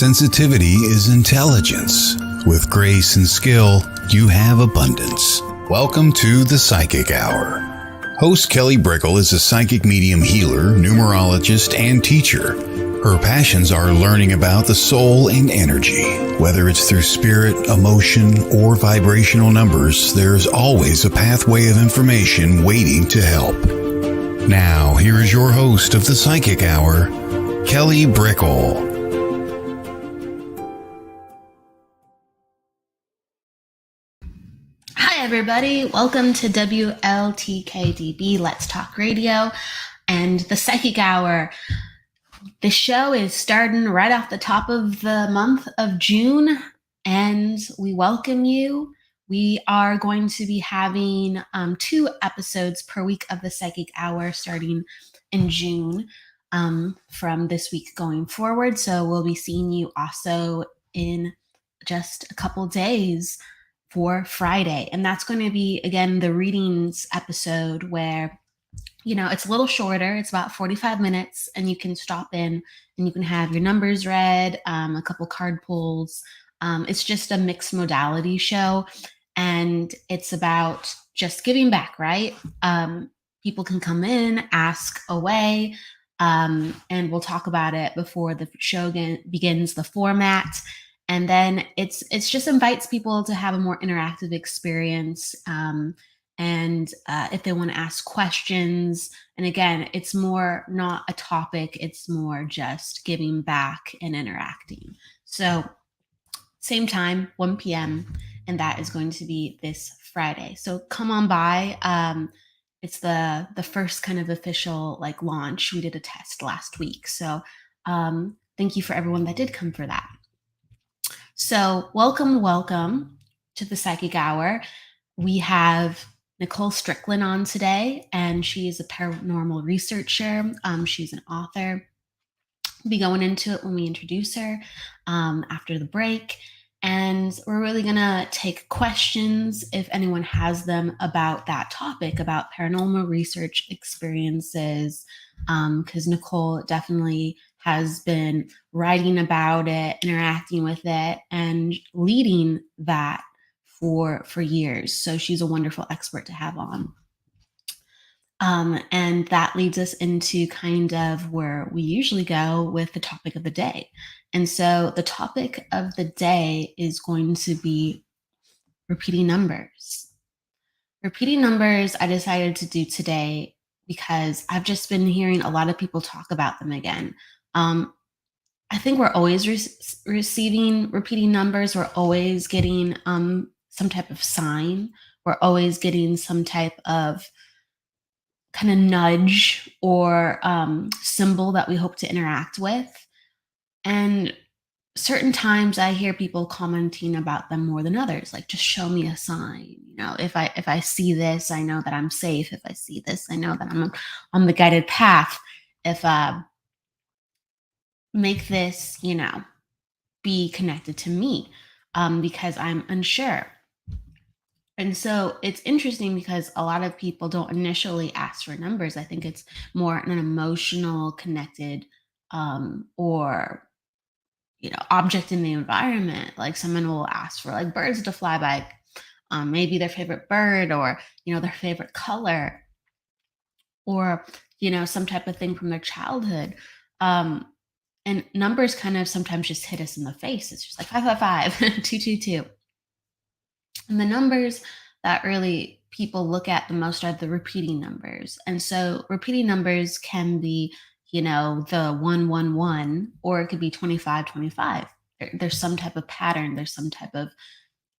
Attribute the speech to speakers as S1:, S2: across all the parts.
S1: Sensitivity is intelligence. With grace and skill, you have abundance. Welcome to the Psychic Hour. Host Kelly Brickel is a psychic medium healer, numerologist, and teacher. Her passions are learning about the soul and energy. Whether it's through spirit, emotion, or vibrational numbers, there's always a pathway of information waiting to help. Now, here is your host of the Psychic Hour, Kelly Brickel.
S2: Hi, everybody. Welcome to WLTK-DB, Let's Talk Radio, and the Psychic Hour. The show is starting right off the top of the month of June, and we welcome you. We are going to be having 2 episodes per week of the Psychic Hour starting in June from this week going forward. So we'll be seeing you also in just a couple days for Friday. And that's going to be, again, the readings episode where, you know, it's a little shorter. It's about 45 minutes and you can stop in and you can have your numbers read, a couple card pulls. It's just a mixed modality show and it's about just giving back, right? People can come in, ask away, and we'll talk about it before the show begins, the format. And then it's just invites people to have a more interactive experience. And if they want to ask questions, and again, it's more not a topic, it's more just giving back and interacting. So same time, 1 p.m., and that is going to be this Friday. So come on by. It's the first kind of official like launch. We did a test last week. So thank you for everyone that did come for that. So welcome to the Psychic Hour. We have Nicole Strickland on today, and she is a paranormal researcher. She's an author. We'll be going into it when we introduce her after the break. And we're really going to take questions if anyone has them about that topic, about paranormal research experiences, because Nicole definitely has been writing about it, interacting with it, and leading that for years. So she's a wonderful expert to have on. And that leads us into kind of where we usually go with the topic of the day. And so the topic of the day is going to be repeating numbers. Repeating numbers I decided to do today because I've just been hearing a lot of people talk about them again. I think we're always receiving repeating numbers. We're always getting some type of sign. We're always getting some type of kind of nudge or symbol that we hope to interact with. And certain times I hear people commenting about them more than others, like just show me a sign. You know, if I see this, I know that I'm safe. If I see this, I know that I'm on the guided path. If make this, you know, be connected to me because I'm unsure. And so it's interesting because a lot of people don't initially ask for numbers. I think it's more an emotional connected or, you know, object in the environment. Like someone will ask for like birds to fly by, maybe their favorite bird or, you know, their favorite color or, you know, some type of thing from their childhood. And numbers kind of sometimes just hit us in the face. It's just like 555, 222. And the numbers that really people look at the most are the repeating numbers. And so repeating numbers can be, you know, the 111, or it could be 2525. There's some type of pattern. There's some type of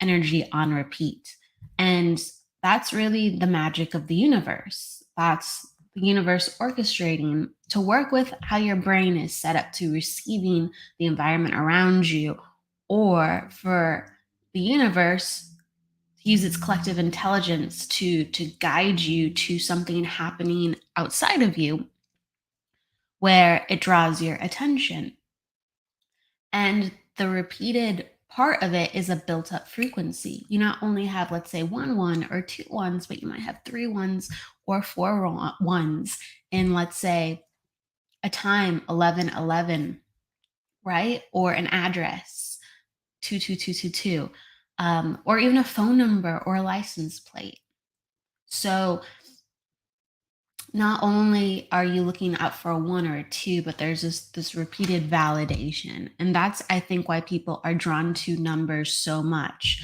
S2: energy on repeat. And that's really the magic of the universe. That's the universe orchestrating to work with how your brain is set up to receiving the environment around you, or for the universe to use its collective intelligence to guide you to something happening outside of you where it draws your attention. And the repeated part of it is a built up frequency. You not only have, let's say, 1 1 or 2 1s, but you might have 3 1s or 4 1s in, let's say, a time 11 11 right? Or an address, 22222, or even a phone number or a license plate. So not only are you looking out for a 1 or a 2, but there's this repeated validation. And that's, I think, why people are drawn to numbers so much.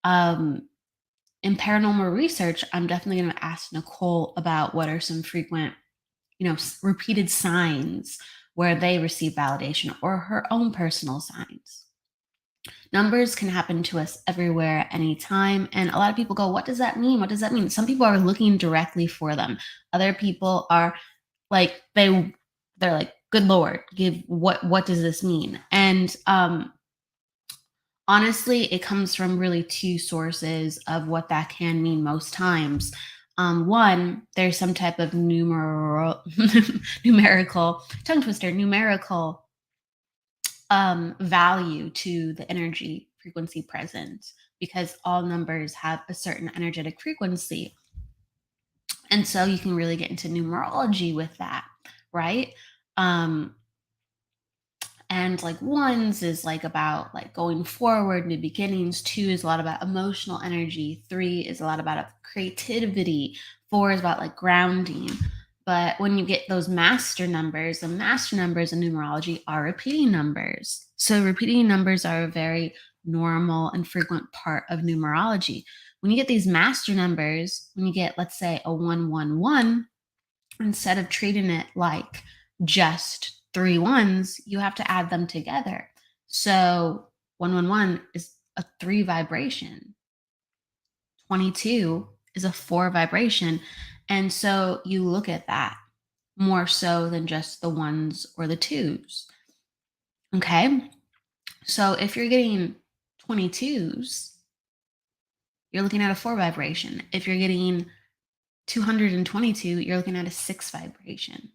S2: In paranormal research, I'm definitely going to ask Nicole about what are some frequent, repeated signs where they receive validation, or her own personal signs. Numbers can happen to us everywhere, anytime. And a lot of people go, what does that mean? What does that mean? Some people are looking directly for them. Other people are like, they're like, good Lord, what does this mean? And honestly, it comes from really two sources of what that can mean most times. One, there's some type of numerical tongue twister, numerical value to the energy frequency present, because all numbers have a certain energetic frequency. And so you can really get into numerology with that, right? And like ones is like about like going forward, new beginnings. 2 is a lot about emotional energy. 3 is a lot about creativity. 4 is about like grounding. But when you get those master numbers, the master numbers in numerology are repeating numbers. So repeating numbers are a very normal and frequent part of numerology. When you get these master numbers, when you get, let's say, a 111, instead of treating it like just 3 ones, you have to add them together. So 111 is a 3 vibration. 22 is a 4 vibration. And so you look at that more so than just the ones or the twos. Okay. So if you're getting 22s, you're looking at a 4 vibration. If you're getting 222, you're looking at a 6 vibration.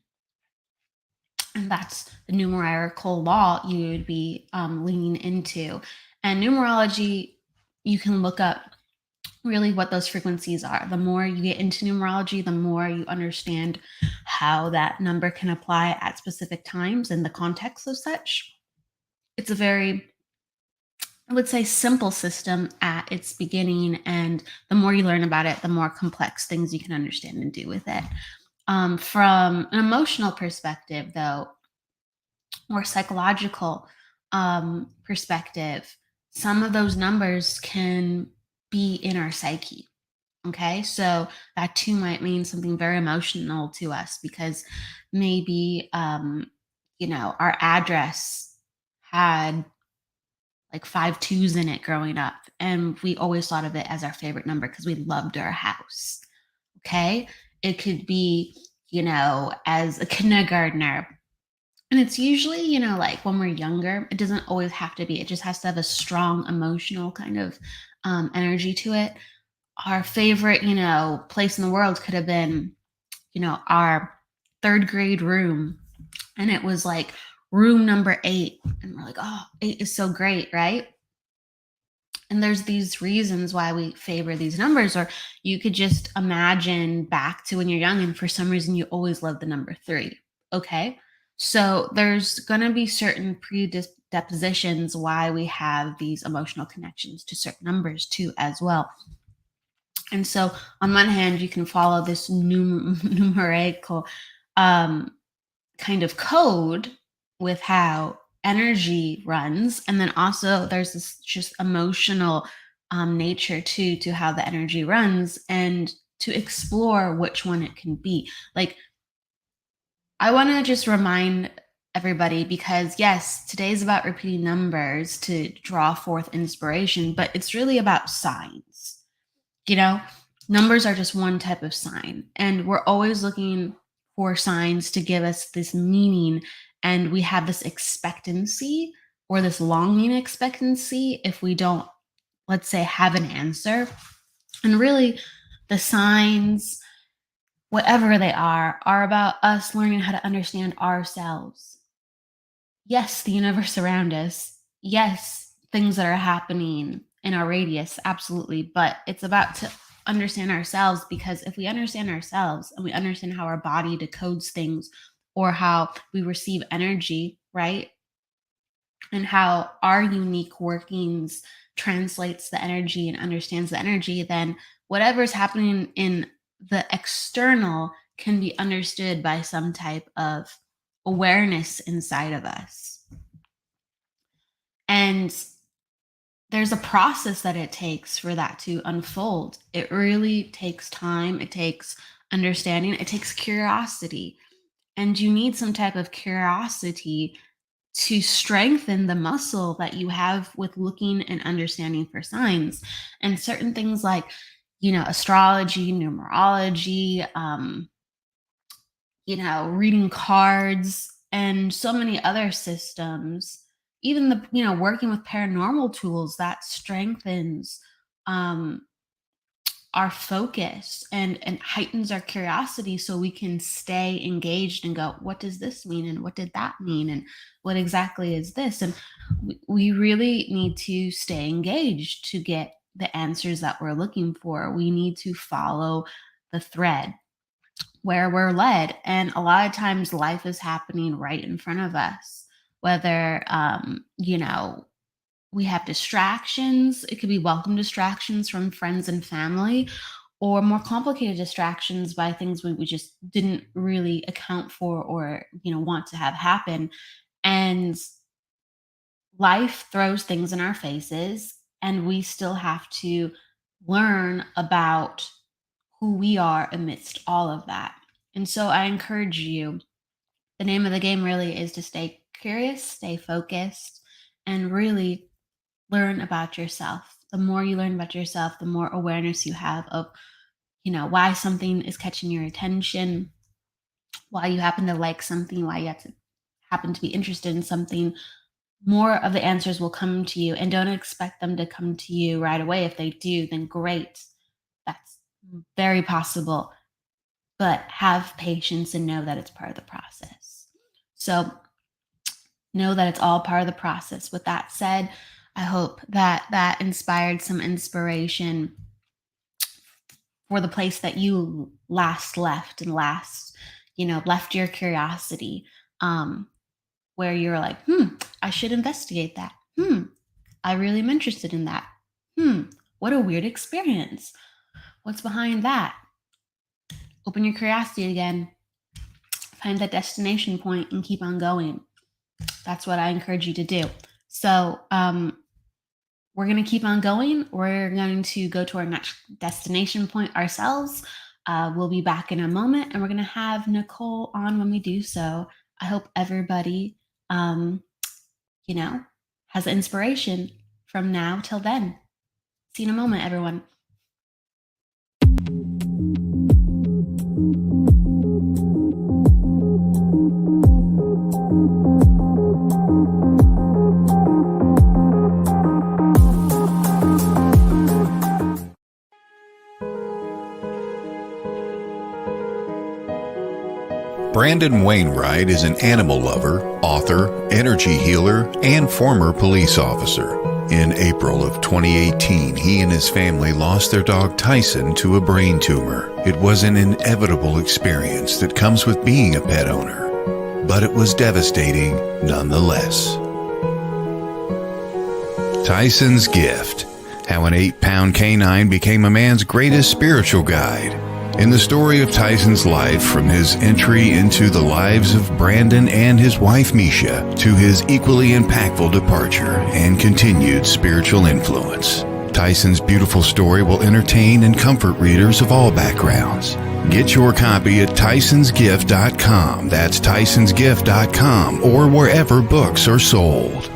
S2: And that's the numerical law you would be leaning into. And numerology, you can look up really what those frequencies are. The more you get into numerology, the more you understand how that number can apply at specific times in the context of such. It's a very, I would say, simple system at its beginning. And the more you learn about it, the more complex things you can understand and do with it. From an emotional perspective, though, or psychological perspective, some of those numbers can be in our psyche. Okay, so that too might mean something very emotional to us, because maybe our address had like 5 2s in it growing up, and we always thought of it as our favorite number because we loved our house. Okay, it could be, as a kindergartner. And it's usually, like when we're younger, it doesn't always have to be. It just has to have a strong emotional kind of energy to it. Our favorite, place in the world could have been, our 3rd grade room. And it was like room number 8. And we're like, oh, 8 is so great, right? And there's these reasons why we favor these numbers. Or you could just imagine back to when you're young and for some reason you always love the number 3. Okay. So there's going to be certain predispositions why we have these emotional connections to certain numbers too, as well. And so on one hand, you can follow this numerical kind of code with how energy runs. And then also there's this just emotional nature to how the energy runs, and to explore which one it can be. Like, I want to just remind everybody, because yes, today is about repeating numbers to draw forth inspiration, but it's really about signs. Numbers are just one type of sign, and we're always looking for signs to give us this meaning. And we have this expectancy, or this longing expectancy, if we don't, let's say, have an answer. And really, the signs, whatever they are about us learning how to understand ourselves. Yes, the universe around us. Yes, things that are happening in our radius, absolutely. But it's about to understand ourselves, because if we understand ourselves and we understand how our body decodes things, or how we receive energy, right? and how our unique workings translates the energy and understands the energy, then whatever's happening in the external can be understood by some type of awareness inside of us. And there's a process that it takes for that to unfold. It really takes time, it takes understanding, it takes curiosity. And you need some type of curiosity to strengthen the muscle that you have with looking and understanding for signs. And certain things like, astrology, numerology, reading cards, and so many other systems, even working with paranormal tools, that strengthens um, our focus and heightens our curiosity, so we can stay engaged and go, what does this mean? And what did that mean? And what exactly is this? And we really need to stay engaged to get the answers that we're looking for. We need to follow the thread where we're led. And a lot of times life is happening right in front of us, whether, we have distractions. It could be welcome distractions from friends and family, or more complicated distractions by things we just didn't really account for or, want to have happen. And life throws things in our faces, and we still have to learn about who we are amidst all of that. And so I encourage you, the name of the game really is to stay curious, stay focused, and really learn about yourself. The more you learn about yourself, the more awareness you have of, why something is catching your attention, why you happen to like something, why you happen to be interested in something. More of the answers will come to you, and don't expect them to come to you right away. If they do, then great. That's very possible. But have patience and know that it's part of the process. So know that it's all part of the process. With that said, I hope that inspired some inspiration for the place that you last left and left your curiosity, where you're like, I should investigate that. I really am interested in that. What a weird experience. What's behind that? Open your curiosity again. Find that destination point and keep on going. That's what I encourage you to do. So we're going to keep on going. We're going to go to our next destination point ourselves. We'll be back in a moment, and we're going to have Nicole on when we do so. I hope everybody, has inspiration from now till then. See you in a moment, everyone.
S1: Brandon Wainwright is an animal lover, author, energy healer, and former police officer. In April of 2018, he and his family lost their dog Tyson to a brain tumor. It was an inevitable experience that comes with being a pet owner, but it was devastating nonetheless. Tyson's Gift: How an 8-pound canine became a man's greatest spiritual guide. In the story of Tyson's life, from his entry into the lives of Brandon and his wife Misha, to his equally impactful departure and continued spiritual influence, Tyson's beautiful story will entertain and comfort readers of all backgrounds. Get your copy at tysonsgift.com. That's tysonsgift.com, or wherever books are sold.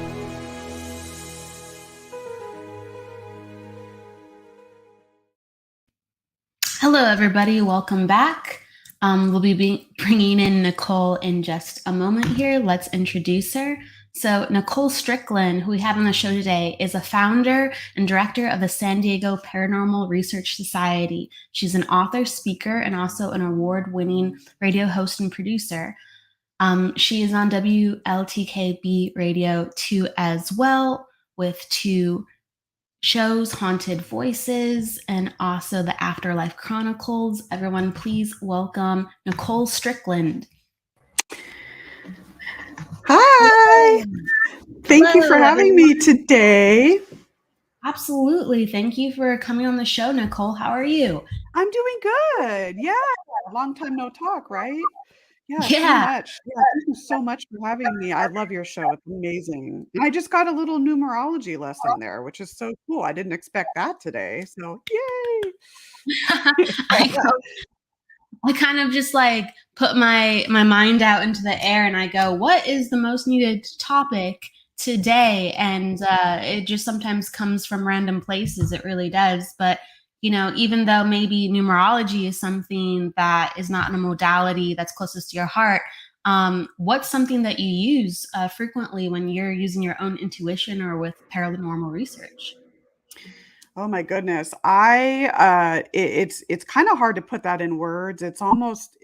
S2: Hello, everybody. Welcome back. We'll be bringing in Nicole in just a moment here. Let's introduce her. So Nicole Strickland, who we have on the show today, is a founder and director of the San Diego Paranormal Research Society. She's an author, speaker, and also an award-winning radio host and producer. She is on WLTK-DB Radio 2 as well, with 2 shows, Haunted Voices, and also the Afterlife Chronicles. Everyone, please welcome Nicole Strickland.
S3: Hi. Hi. Thank you for
S2: Hello,
S3: having
S2: everyone.
S3: me today.
S2: Absolutely. Thank you for coming on the show, Nicole. How are you?
S3: I'm doing good. Yeah. Long time no talk, right? Yeah, so
S2: Yeah.
S3: much. Yeah, thank you so much for having me. I love your show. It's amazing. And I just got a little numerology lesson there, which is so cool. I didn't expect that today. So, yay.
S2: I I kind of just like put my mind out into the air and I go, what is the most needed topic today? And it just sometimes comes from random places. It really does. But even though maybe numerology is something that is not in a modality that's closest to your heart, what's something that you use frequently when you're using your own intuition or with paranormal research?
S3: Oh my goodness. It's kind of hard to put that in words. It's almost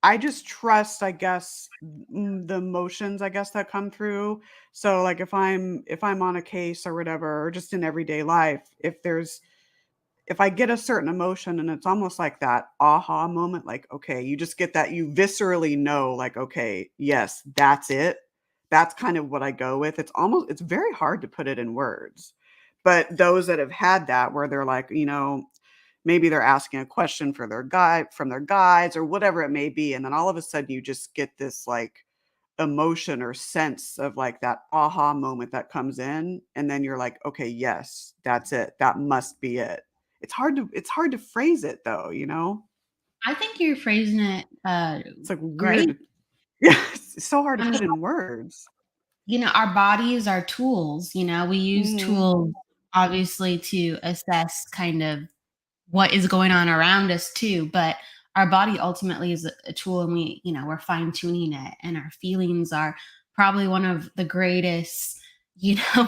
S3: I just trust, I guess, the emotions, I guess, that come through. So, like, if I'm on a case or whatever, or just in everyday life, if I get a certain emotion and it's almost like that aha moment, like, okay, you just get that, you viscerally know, like, okay, yes, that's it. That's kind of what I go with. It's very hard to put it in words. But those that have had that, where they're like, maybe they're asking a question for their guide from their guides or whatever it may be. And then all of a sudden you just get this like emotion or sense of like that aha moment that comes in. And then you're like, okay, yes, that's it. That must be it. It's hard to phrase it though.
S2: I think you're phrasing it
S3: It's like
S2: great.
S3: weird. Yeah, it's so hard to
S2: I mean,
S3: put in words.
S2: our bodies are tools. We use
S3: Mhm.
S2: tools obviously to assess kind of what is going on around us too, but our body ultimately is a tool and we're fine tuning it, and our feelings are probably one of the greatest,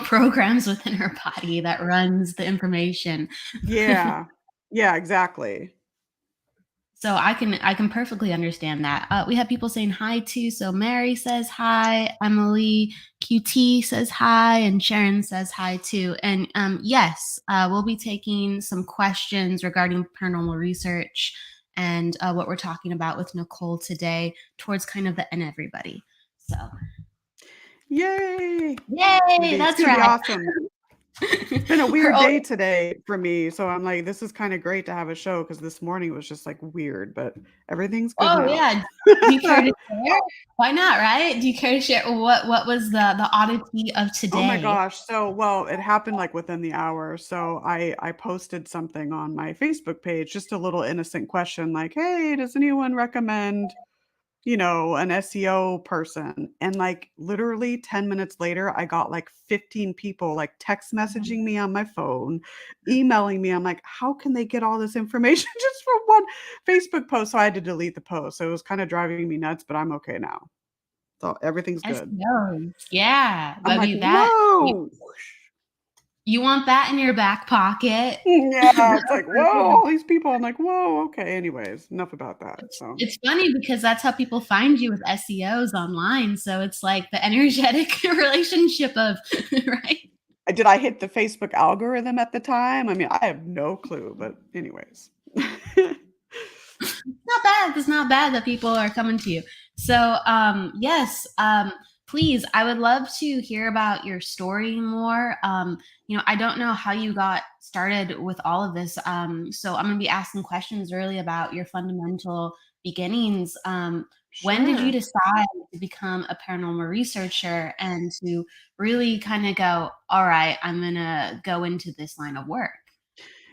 S2: programs within our body that runs the information.
S3: Yeah. Yeah, exactly.
S2: So I can perfectly understand that. We have people saying hi too. So Mary says hi, Emily QT says hi, and Sharon says hi too. And yes, we'll be taking some questions regarding paranormal research and what we're talking about with Nicole today towards kind of the end, everybody. So
S3: Yay.
S2: yay,
S3: It's
S2: that's
S3: gonna be
S2: right.
S3: awesome. It's been a
S2: We're
S3: weird
S2: all,
S3: day today for me, so I'm like, this is kinda great to have a show because this morning was just, like, weird, but everything's good
S2: oh
S3: now.
S2: yeah. Do you care to share? Why not, right? Do you care to share what was the oddity of
S3: Oh my
S2: today?
S3: gosh, so well, it happened, like, within the hour, so I posted something on my Facebook page, just a little innocent question like, "Hey, does anyone recommend" an SEO person. And like literally 10 minutes later, I got like 15 people like text messaging me on my phone, emailing me. I'm like, how can they get all this information just from one Facebook post? So I had to delete the post. So it was kind of driving me nuts, but I'm okay now. So everything's good.
S2: SEOs. Yeah.
S3: I'm
S2: I
S3: like,
S2: mean that
S3: whoa.
S2: you want that in your back pocket.
S3: Yeah, it's like, whoa, all these people. I'm like, whoa, okay. Anyways, enough about that. So
S2: It's funny because that's how people find you with SEOs online. So it's like the energetic relationship of right.
S3: did I hit the Facebook algorithm at the time? I mean, I have no clue, but anyways.
S2: Not bad. It's not bad that people are coming to you. So, yes, please, I would love to hear about your story more. I don't know how you got started with all of this. So I'm going to be asking questions really about your fundamental beginnings. When did you
S3: Sure.
S2: decide to become a paranormal researcher and to really kind of go, all right, I'm going to go into this line of work?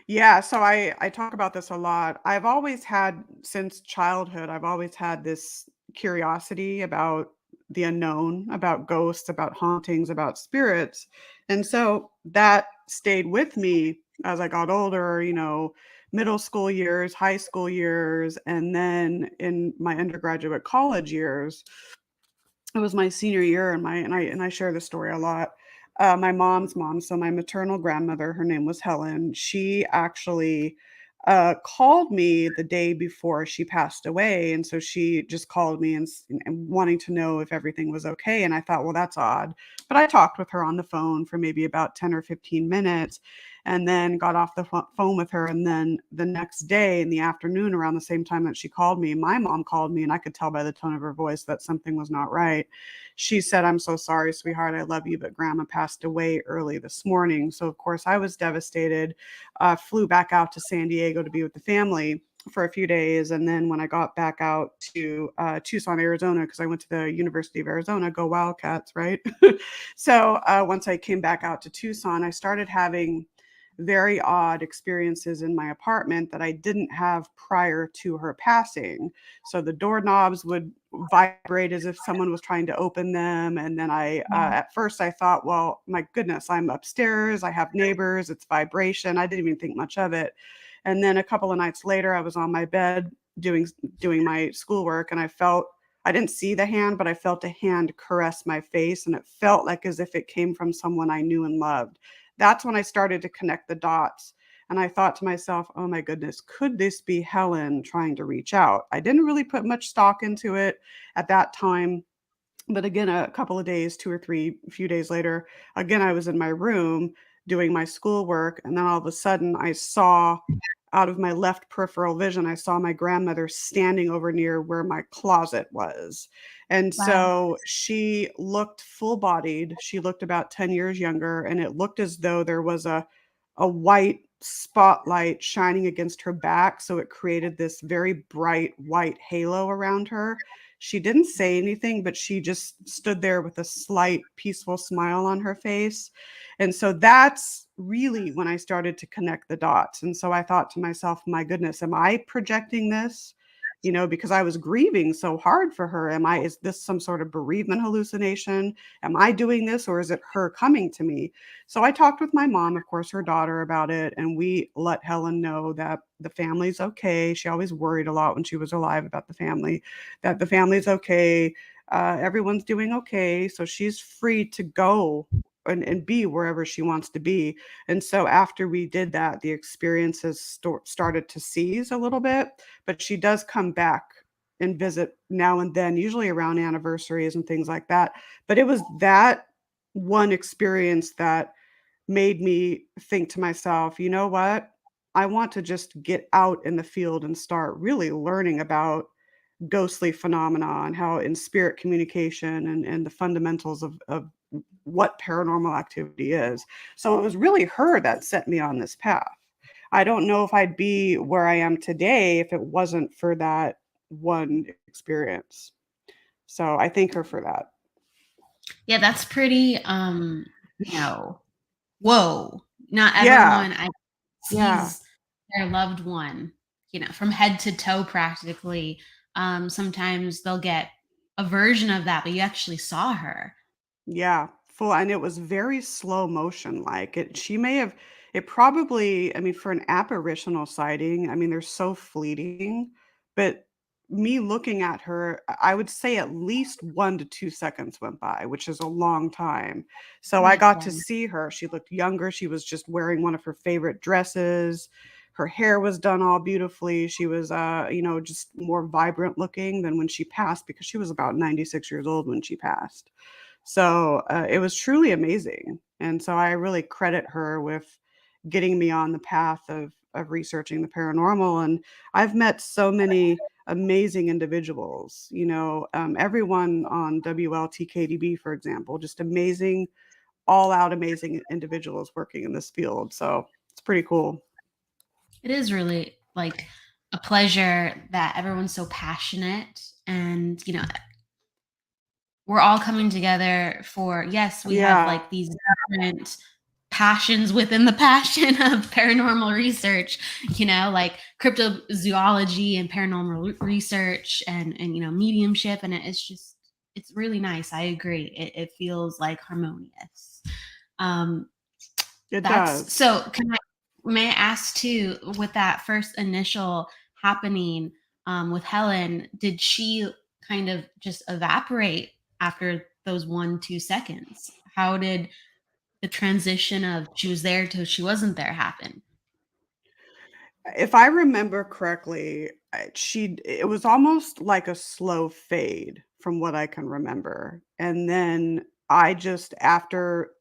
S3: Yeah, so I talk about this a lot. I've always had since childhood, I've always had this curiosity about the unknown, about ghosts, about hauntings, about spirits. And so that stayed with me as I got older, middle school years, high school years, and then in my undergraduate college years. It was my senior year and I share this story a lot. My mom's mom, so my maternal grandmother, her name was Helen. She actually called me the day before she passed away, and so she just called me and wanting to know if everything was okay. And I thought, well, that's odd. But I talked with her on the phone for maybe about 10 or 15 minutes, and then got off the phone with her. And then the next day in the afternoon, around the same time that she called me, my mom called me, and I could tell by the tone of her voice that something was not right. She said, "I'm so sorry, sweetheart. I love you, but grandma passed away early this morning." So, of course, I was devastated, flew back out to San Diego to be with the family for a few days. And then when I got back out to Tucson, Arizona, because I went to the University of Arizona, go Wildcats, right? So once I came back out to Tucson, I started having very odd experiences in my apartment that I didn't have prior to her passing. So the doorknobs would vibrate as if someone was trying to open them. And then at first I thought, well, my goodness, I'm upstairs, I have neighbors, it's vibration. I didn't even think much of it. And then a couple of nights later, I was on my bed doing my schoolwork, and I didn't see the hand, but I felt a hand caress my face, and it felt like as if it came from someone I knew and loved. That's when I started to connect the dots. And I thought to myself, oh my goodness, could this be Helen trying to reach out? I didn't really put much stock into it at that time. But again, a couple of days, two or three, a few days later, again, I was in my room doing my schoolwork. And then all of a sudden, I saw out of my left peripheral vision, I saw my grandmother standing over near where my closet was. And
S2: Wow.
S3: so she looked full bodied. She looked about 10 years younger, and it looked as though there was a white spotlight shining against her back. So it created this very bright white halo around her. She didn't say anything, but she just stood there with a slight peaceful smile on her face. And so that's really when I started to connect the dots. And so I thought to myself, my goodness, am I projecting this? Because I was grieving so hard for her. Is this some sort of bereavement hallucination? Am I doing this, or is it her coming to me? So I talked with my mom, of course, her daughter, about it, and we let Helen know that the family's okay. She always worried a lot when she was alive about the family, that the family's okay. Everyone's doing okay. So she's free to go and be wherever she wants to be. And so after we did that, the experiences started to cease a little bit, but she does come back and visit now and then, usually around anniversaries and things like that. But it was that one experience that made me think to myself, you know what? I want to just get out in the field and start really learning about ghostly phenomena and how in spirit communication and the fundamentals of what paranormal activity is. So it was really her that set me on this path. I don't know if I'd be where I am today if it wasn't for that one experience. So I thank her for that.
S2: Yeah, that's pretty you know, whoa. Not
S3: Yeah.
S2: everyone I
S3: Yeah.
S2: sees their loved one, from head to toe practically. Sometimes they'll get a version of that, but you actually saw her.
S3: Yeah, full, and it was very slow motion, like, she may have it probably, I mean, for an apparitional sighting, I mean, they're so fleeting, but me looking at her, I would say at least 1 to 2 seconds went by, which is a long time. So I
S2: Like
S3: got to
S2: one.
S3: see her. She looked younger, she was just wearing one of her favorite dresses. Her hair was done all beautifully. She was, just more vibrant looking than when she passed, because she was about 96 years old when she passed. So, it was truly amazing, and so I really credit her with getting me on the path of researching the paranormal. And I've met so many amazing individuals, everyone on WLTK-DB, for example, just amazing, all out amazing individuals working in this field, so it's pretty cool.
S2: It is really like a pleasure that everyone's so passionate, and we're all coming together for, yes, we have
S3: Yeah,
S2: like these different passions within the passion of paranormal research, like cryptozoology and paranormal research, and mediumship, and it's really nice. I agree. It feels like harmonious. Um,
S3: it
S2: that's
S3: does.
S2: so. May I ask too, with that first initial happening with Helen, did she kind of just evaporate after those 1-2 seconds? How did the transition of she was there to she wasn't there happen?
S3: If I remember correctly, it was almost like a slow fade from what I can remember. And then I just after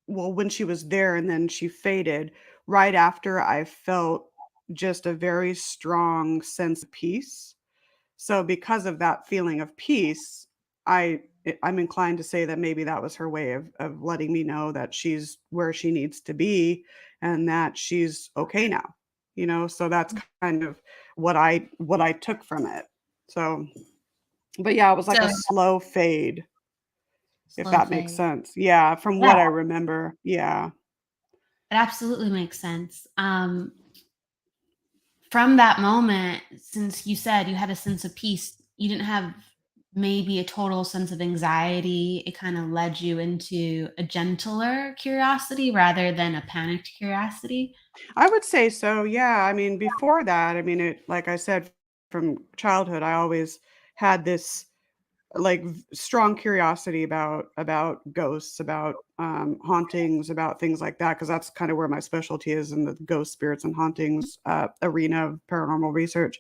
S3: well, when she was there and then she faded, right after I felt just a very strong sense of peace. So because of that feeling of peace, I'm inclined to say that maybe that was her way of letting me know that she's where she needs to be and that she's okay now. So that's kind of what I took from it. So, but yeah, it was like
S2: So
S3: a slow fade, if
S2: slow
S3: that makes
S2: fade.
S3: sense. Yeah, from
S2: Yeah,
S3: what I remember. Yeah.
S2: it absolutely makes sense. From that moment, since you said you had a sense of peace, you didn't have maybe a total sense of anxiety. It kind of led you into a gentler curiosity rather than a panicked curiosity.
S3: I would say so, yeah. I mean, before that, I mean, like I said, from childhood, I always had this like strong curiosity about ghosts, about hauntings, about things like that, because that's kind of where my specialty is, in the ghost, spirits, and hauntings arena of paranormal research.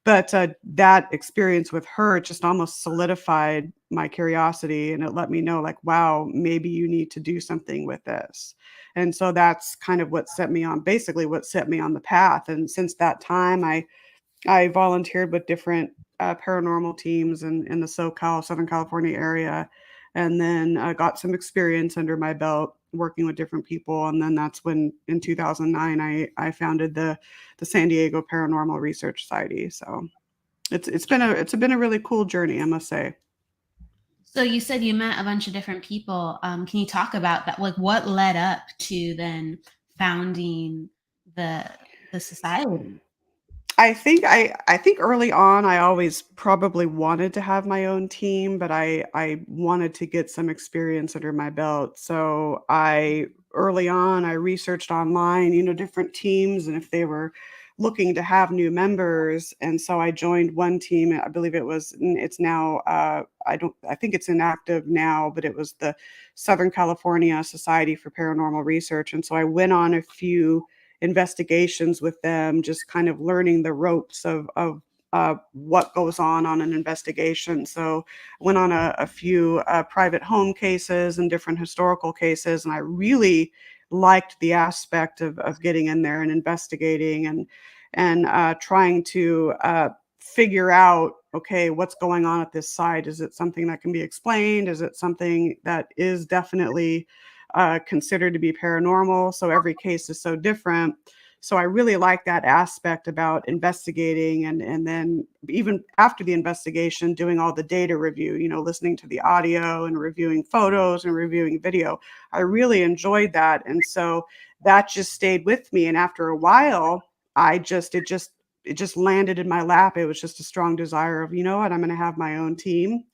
S3: But that experience with her, it just almost solidified my curiosity, and it let me know, like, wow, maybe you need to do something with this. And so that's kind of what set me on, basically what set me on the path. And since that time, I volunteered with different paranormal teams in the SoCal, Southern California area, and then I got some experience under my belt working with different people. And then that's when, in 2009, I founded the San Diego Paranormal Research Society. So it's been a really cool journey, I must say.
S2: So you said you met a bunch of different people. Can you talk about that? Like, what led up to then founding the the society?
S3: I think early on, I always probably wanted to have my own team, but I wanted to get some experience under my belt. So I early on, I researched online, different teams and if they were looking to have new members. And so I joined one team. I believe it's now, I think it's inactive now, but it was the Southern California Society for Paranormal Research. And so I went on a few investigations with them, just kind of learning the ropes of what goes on an investigation. So I went on a few private home cases and different historical cases, and I really liked the aspect of getting in there and investigating and trying to figure out, okay, what's going on at this site? Is it something that can be explained? Is it something that is definitely considered to be paranormal? So every case is so different. So I really like that aspect about investigating, and then even after the investigation, doing all the data review, listening to the audio and reviewing photos and reviewing video. I really enjoyed that. And so that just stayed with me. And after a while, it just landed in my lap. It was just a strong desire of, you know what, I'm going to have my own team.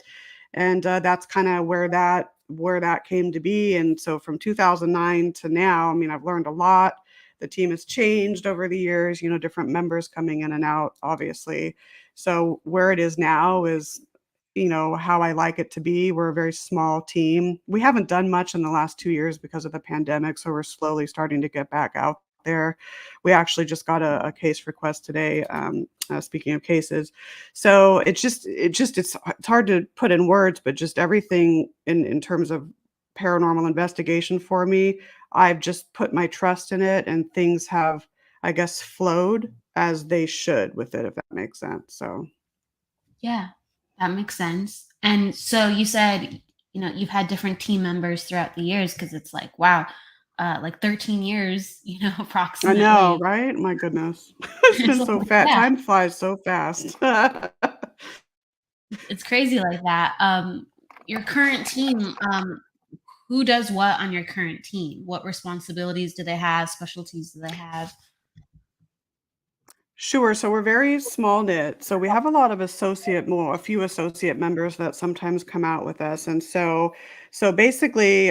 S3: And that's kind of where that came to be. And so from 2009 to now, I mean, I've learned a lot. The team has changed over the years, different members coming in and out, obviously. So where it is now is, how I like it to be. We're a very small team. We haven't done much in the last 2 years because of the pandemic, so we're slowly starting to get back out there. We actually just got a case request today. Speaking of cases, so it's hard to put in words, but just everything in terms of paranormal investigation for me, I've just put my trust in it, and things have, I guess, flowed as they should with it, if that makes sense. So
S2: Yeah, that makes sense. And so you said, you've had different team members throughout the years because it's like, wow, like 13 years,
S3: I know,
S2: approximately.
S3: right? My goodness. It's
S2: It's
S3: been
S2: like,
S3: so fat.
S2: yeah,
S3: Time flies so fast.
S2: it's crazy like that. Your current team, who does what on your current team? What responsibilities do they have? Specialties do they have?
S3: Sure. So we're very small knit. So we have a lot of a few associate members that sometimes come out with us. And so basically,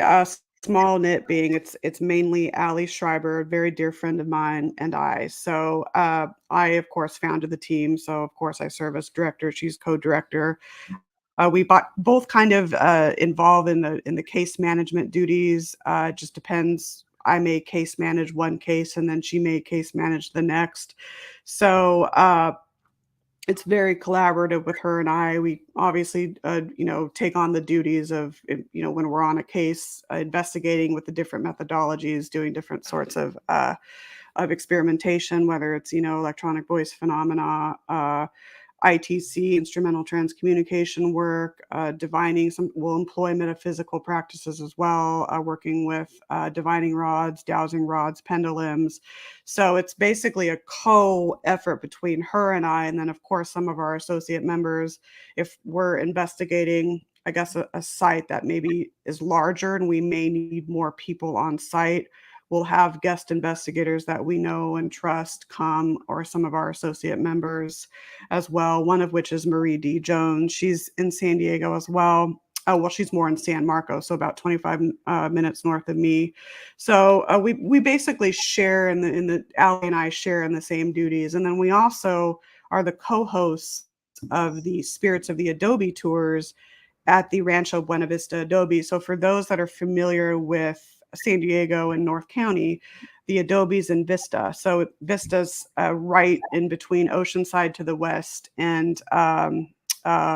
S3: small knit being, it's mainly Ali Schreiber, a very dear friend of mine, and I. So I, of course, founded the team. So of course, I serve as director. She's co-director. We both kind of involved in the case management duties. It just depends. I may case manage one case, and then she may case manage the next. So it's very collaborative with her and I. We obviously, take on the duties of, when we're on a case, investigating with the different methodologies, doing different sorts of experimentation, whether it's, electronic voice phenomena, ITC, instrumental transcommunication work, divining. Some will employ metaphysical practices as well, working with divining rods, dowsing rods, pendulums. So it's basically a co-effort between her and I, and then of course some of our associate members. If we're investigating, I guess, a site that maybe is larger and we may need more people on site, we'll have guest investigators that we know and trust come, or some of our associate members as well, one of which is Marie D. Jones. She's in San Diego as well. Oh, well, she's more in San Marcos, so about 25 minutes north of me. So we basically share in the Allie and I share in the same duties, and then we also are the co-hosts of the Spirits of the Adobe tours at the Rancho Buena Vista Adobe. So for those that are familiar with San Diego and North County, the Adobe's in Vista. So Vista's right in between Oceanside to the west and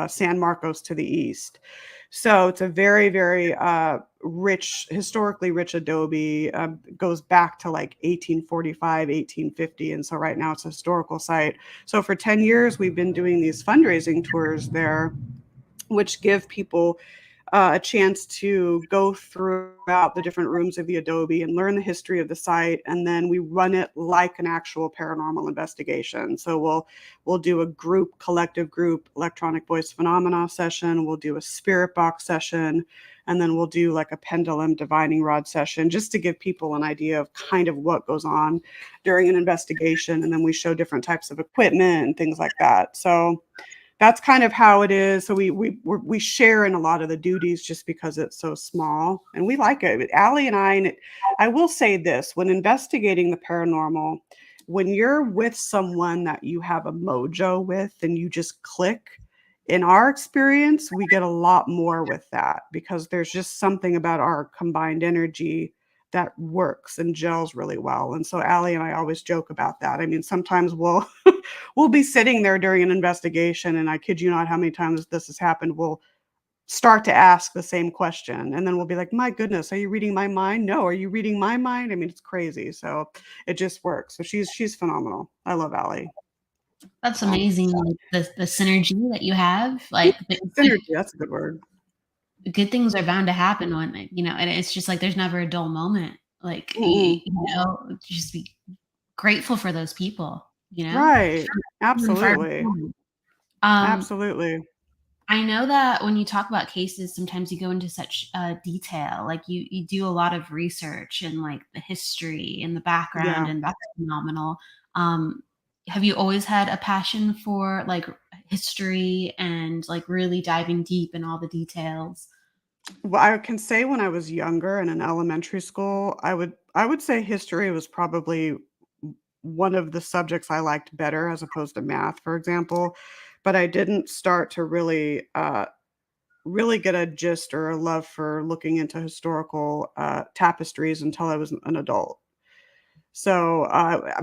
S3: San Marcos to the east. So it's a very, very rich, historically rich adobe. Goes back to like 1845, 1850. And so right now it's a historical site. So for 10 years, we've been doing these fundraising tours there, which give people a chance to go throughout the different rooms of the Adobe and learn the history of the site. And then we run it like an actual paranormal investigation. So we'll do a collective group electronic voice phenomena session. We'll do a spirit box session. And then we'll do like a pendulum divining rod session, just to give people an idea of kind of what goes on during an investigation. And then we show different types of equipment and things like that. So that's kind of how it is. So we share in a lot of the duties just because it's so small, and we like it. Allie and I will say this: when investigating the paranormal, when you're with someone that you have a mojo with and you just click, in our experience, we get a lot more with that because there's just something about our combined energy that works and gels really well. And so Allie and I always joke about that. I mean, sometimes we'll be sitting there during an investigation, and I kid you not how many times this has happened. We'll start to ask the same question, and then we'll be like, "My goodness, are you reading my mind? No, are you reading my mind?" I mean, it's crazy. So it just works. So she's phenomenal. I love Allie.
S2: That's
S3: So
S2: amazing, like, the synergy that you have,
S3: yeah,
S2: like, the
S3: synergy. That's a good word.
S2: good things are bound to happen when, and it's just like there's never a dull moment. Like,
S3: Mm-mm.
S2: just be grateful for those people, you know?
S3: Right.
S2: Few and far
S3: Absolutely.
S2: between. Um,
S3: Absolutely.
S2: I know that when you talk about cases, sometimes you go into such detail. Like you do a lot of research and like the history and the background,
S3: Yeah.
S2: and that's phenomenal. Um, have you always had a passion for like history and like really diving deep in all the details?
S3: Well, I can say when I was younger and in elementary school, I would say history was probably one of the subjects I liked better as opposed to math, for example. But I didn't start to really get a gist or a love for looking into historical tapestries until I was an adult. So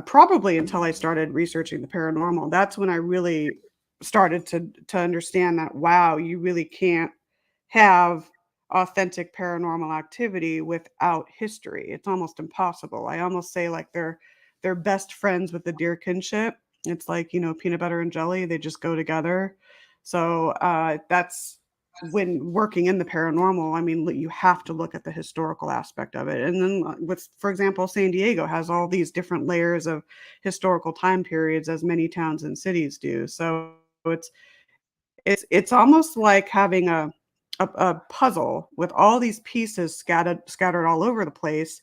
S3: probably until I started researching the paranormal, that's when I really started to understand that wow, you really can't have authentic paranormal activity without history. It's almost impossible. I almost say like they're best friends with the deer kinship. It's like, peanut butter and jelly, they just go together. So that's when working in the paranormal, I mean, you have to look at the historical aspect of it. And then with, for example, San Diego has all these different layers of historical time periods as many towns and cities do. So it's almost like having a puzzle with all these pieces scattered all over the place,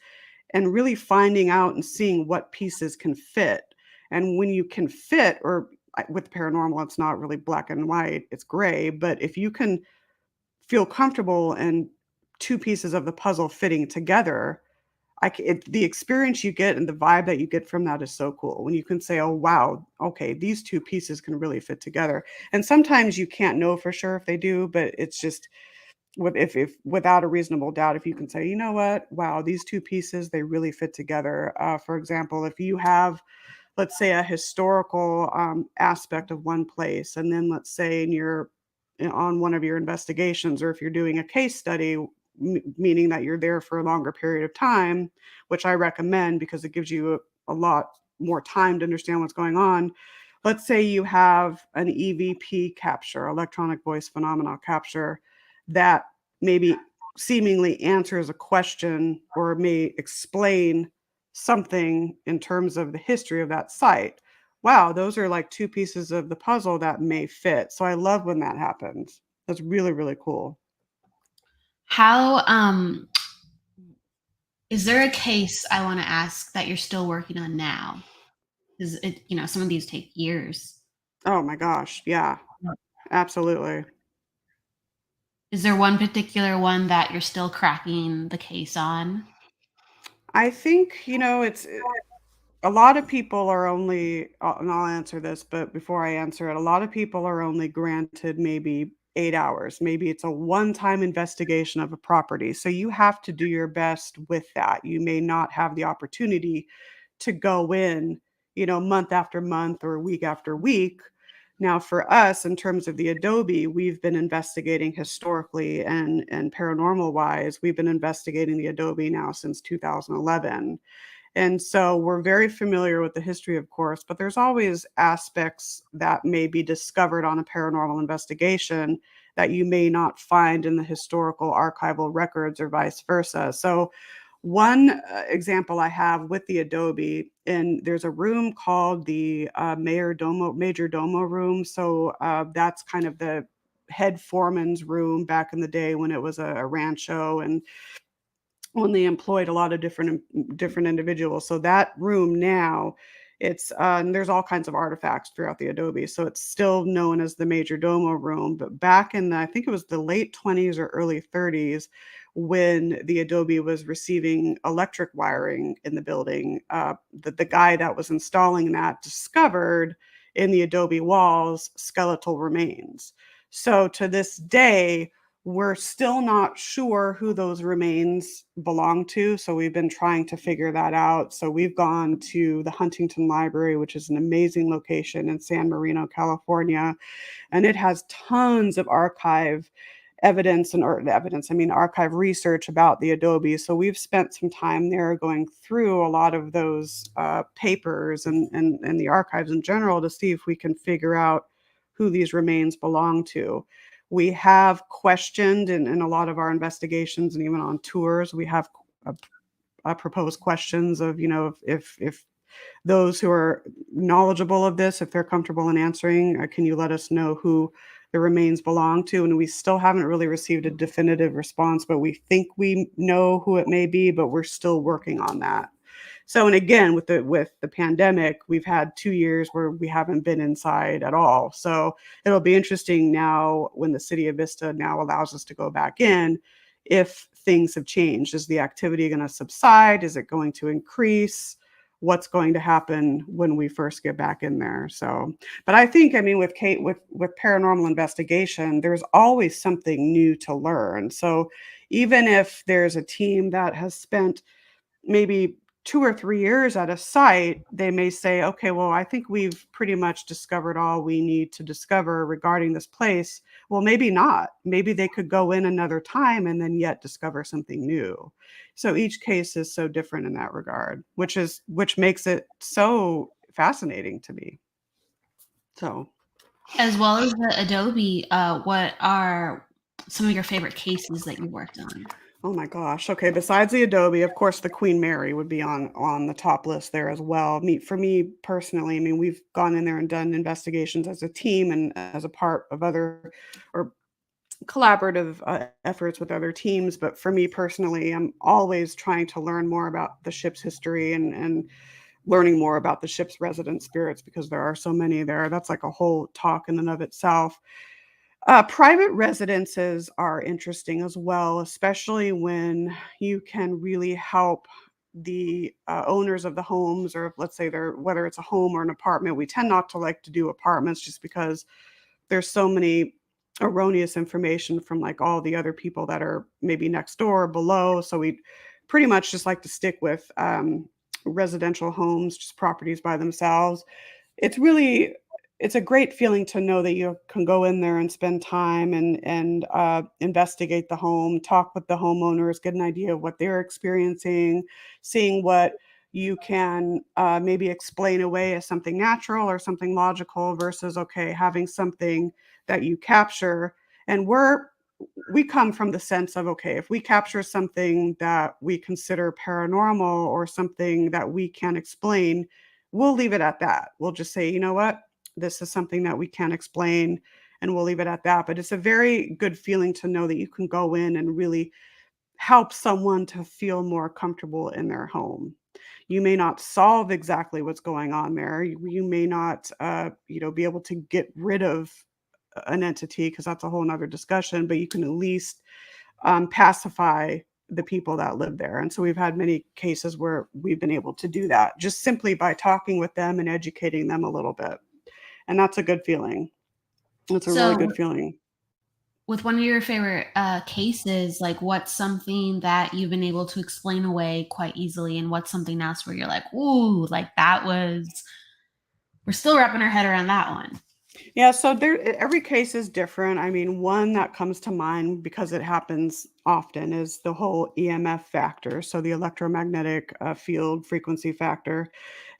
S3: and really finding out and seeing what pieces can fit. And when you can fit, or with paranormal, it's not really black and white, it's gray. But if you can feel comfortable in two pieces of the puzzle fitting together, the experience you get and the vibe that you get from that is so cool. When you can say, "Oh wow, okay, these two pieces can really fit together." And sometimes you can't know for sure if they do, but it's just if without a reasonable doubt, if you can say, "You know what? Wow, these two pieces they really fit together." For example, if you have let's say, a historical aspect of one place, and then let's say on one of your investigations, or if you're doing a case study, meaning that you're there for a longer period of time, which I recommend because it gives you a lot more time to understand what's going on. Let's say you have an EVP capture, electronic voice phenomena capture, that maybe seemingly answers a question or may explain something in terms of the history of that site. Wow, those are like two pieces of the puzzle that may fit. So I love when that happens. That's really, really cool.
S2: How is there a case I want to ask that you're still working on now? Because some of these take years.
S3: Oh my gosh. Yeah, absolutely.
S2: Is there one particular one that you're still cracking the case on?
S3: I think, it's a lot of people are only, and I'll answer this, but before I answer it, a lot of people are only granted maybe 8 hours. Maybe it's a one-time investigation of a property. So you have to do your best with that. You may not have the opportunity to go in, month after month or week after week. Now, for us, in terms of the Adobe, we've been investigating historically and paranormal wise, we've been investigating the Adobe now since 2011. And so we're very familiar with the history, of course, but there's always aspects that may be discovered on a paranormal investigation that you may not find in the historical archival records or vice versa. So one example I have with the Adobe, and there's a room called the Major Domo room. So that's kind of the head foreman's room back in the day when it was a rancho, and when they employed a lot of different individuals. So that room now, it's and there's all kinds of artifacts throughout the Adobe. So it's still known as the Major Domo room. But back in I think it was the late 20s or early 30s, when the Adobe was receiving electric wiring in the building, the guy that was installing that discovered in the Adobe walls skeletal remains. So to this day, we're still not sure who those remains belong to, so we've been trying to figure that out. So we've gone to the Huntington Library, which is an amazing location in San Marino, California, and it has tons of archive evidence archive research about the Adobe. So we've spent some time there going through a lot of those papers and the archives in general to see if we can figure out who these remains belong to. We have questioned in a lot of our investigations and even on tours, we have proposed questions of, if those who are knowledgeable of this, if they're comfortable in answering, can you let us know who the remains belong to? And we still haven't really received a definitive response, but we think we know who it may be, but we're still working on that. So, and again, with the pandemic, we've had 2 years where we haven't been inside at all. So it'll be interesting now when the city of Vista now allows us to go back in, if things have changed. Is the activity going to subside? Is it going to increase? What's going to happen when we first get back in there? So, but I think, with Kate, with paranormal investigation, there's always something new to learn. So even if there's a team that has spent maybe 2 or 3 years at a site, they may say, okay, well, I think we've pretty much discovered all we need to discover regarding this place. Well, maybe not. Maybe they could go in another time and then yet discover something new. So each case is so different in that regard, which makes it so fascinating to me. So,
S2: As well as the Adobe, what are some of your favorite cases that you worked on?
S3: oh my gosh. Okay, besides the Adobe, of course, the Queen Mary would be on the top list there as well. For me personally, we've gone in there and done investigations as a team and as a part of other or collaborative efforts with other teams. But for me personally, I'm always trying to learn more about the ship's history and learning more about the ship's resident spirits, because there are so many there. That's like a whole talk in and of itself. Private residences are interesting as well, especially when you can really help the owners of the homes, or let's say whether it's a home or an apartment. We tend not to like to do apartments just because there's so many erroneous information from like all the other people that are maybe next door or below. So we pretty much just like to stick with residential homes, just properties by themselves. It's it's a great feeling to know that you can go in there and spend time and investigate the home, talk with the homeowners, get an idea of what they're experiencing, seeing what you can maybe explain away as something natural or something logical versus okay having something that you capture. And we come from the sense of okay, if we capture something that we consider paranormal or something that we can't explain, we'll leave it at that. We'll just say, you know what, this is something that we can't explain, and we'll leave it at that. But it's a very good feeling to know that you can go in and really help someone to feel more comfortable in their home. You may not solve exactly what's going on there. You may not, be able to get rid of an entity because that's a whole nother discussion, but you can at least pacify the people that live there. And so we've had many cases where we've been able to do that just simply by talking with them and educating them a little bit. And that's a good feeling. It's a really
S2: So
S3: good feeling.
S2: with one of your favorite cases, like what's something that you've been able to explain away quite easily, and what's something else where you're like, ooh, like that was, we're still wrapping our head around that one.
S3: Yeah, so every case is different. I mean, one that comes to mind because it happens often is the whole EMF factor, so the electromagnetic field frequency factor.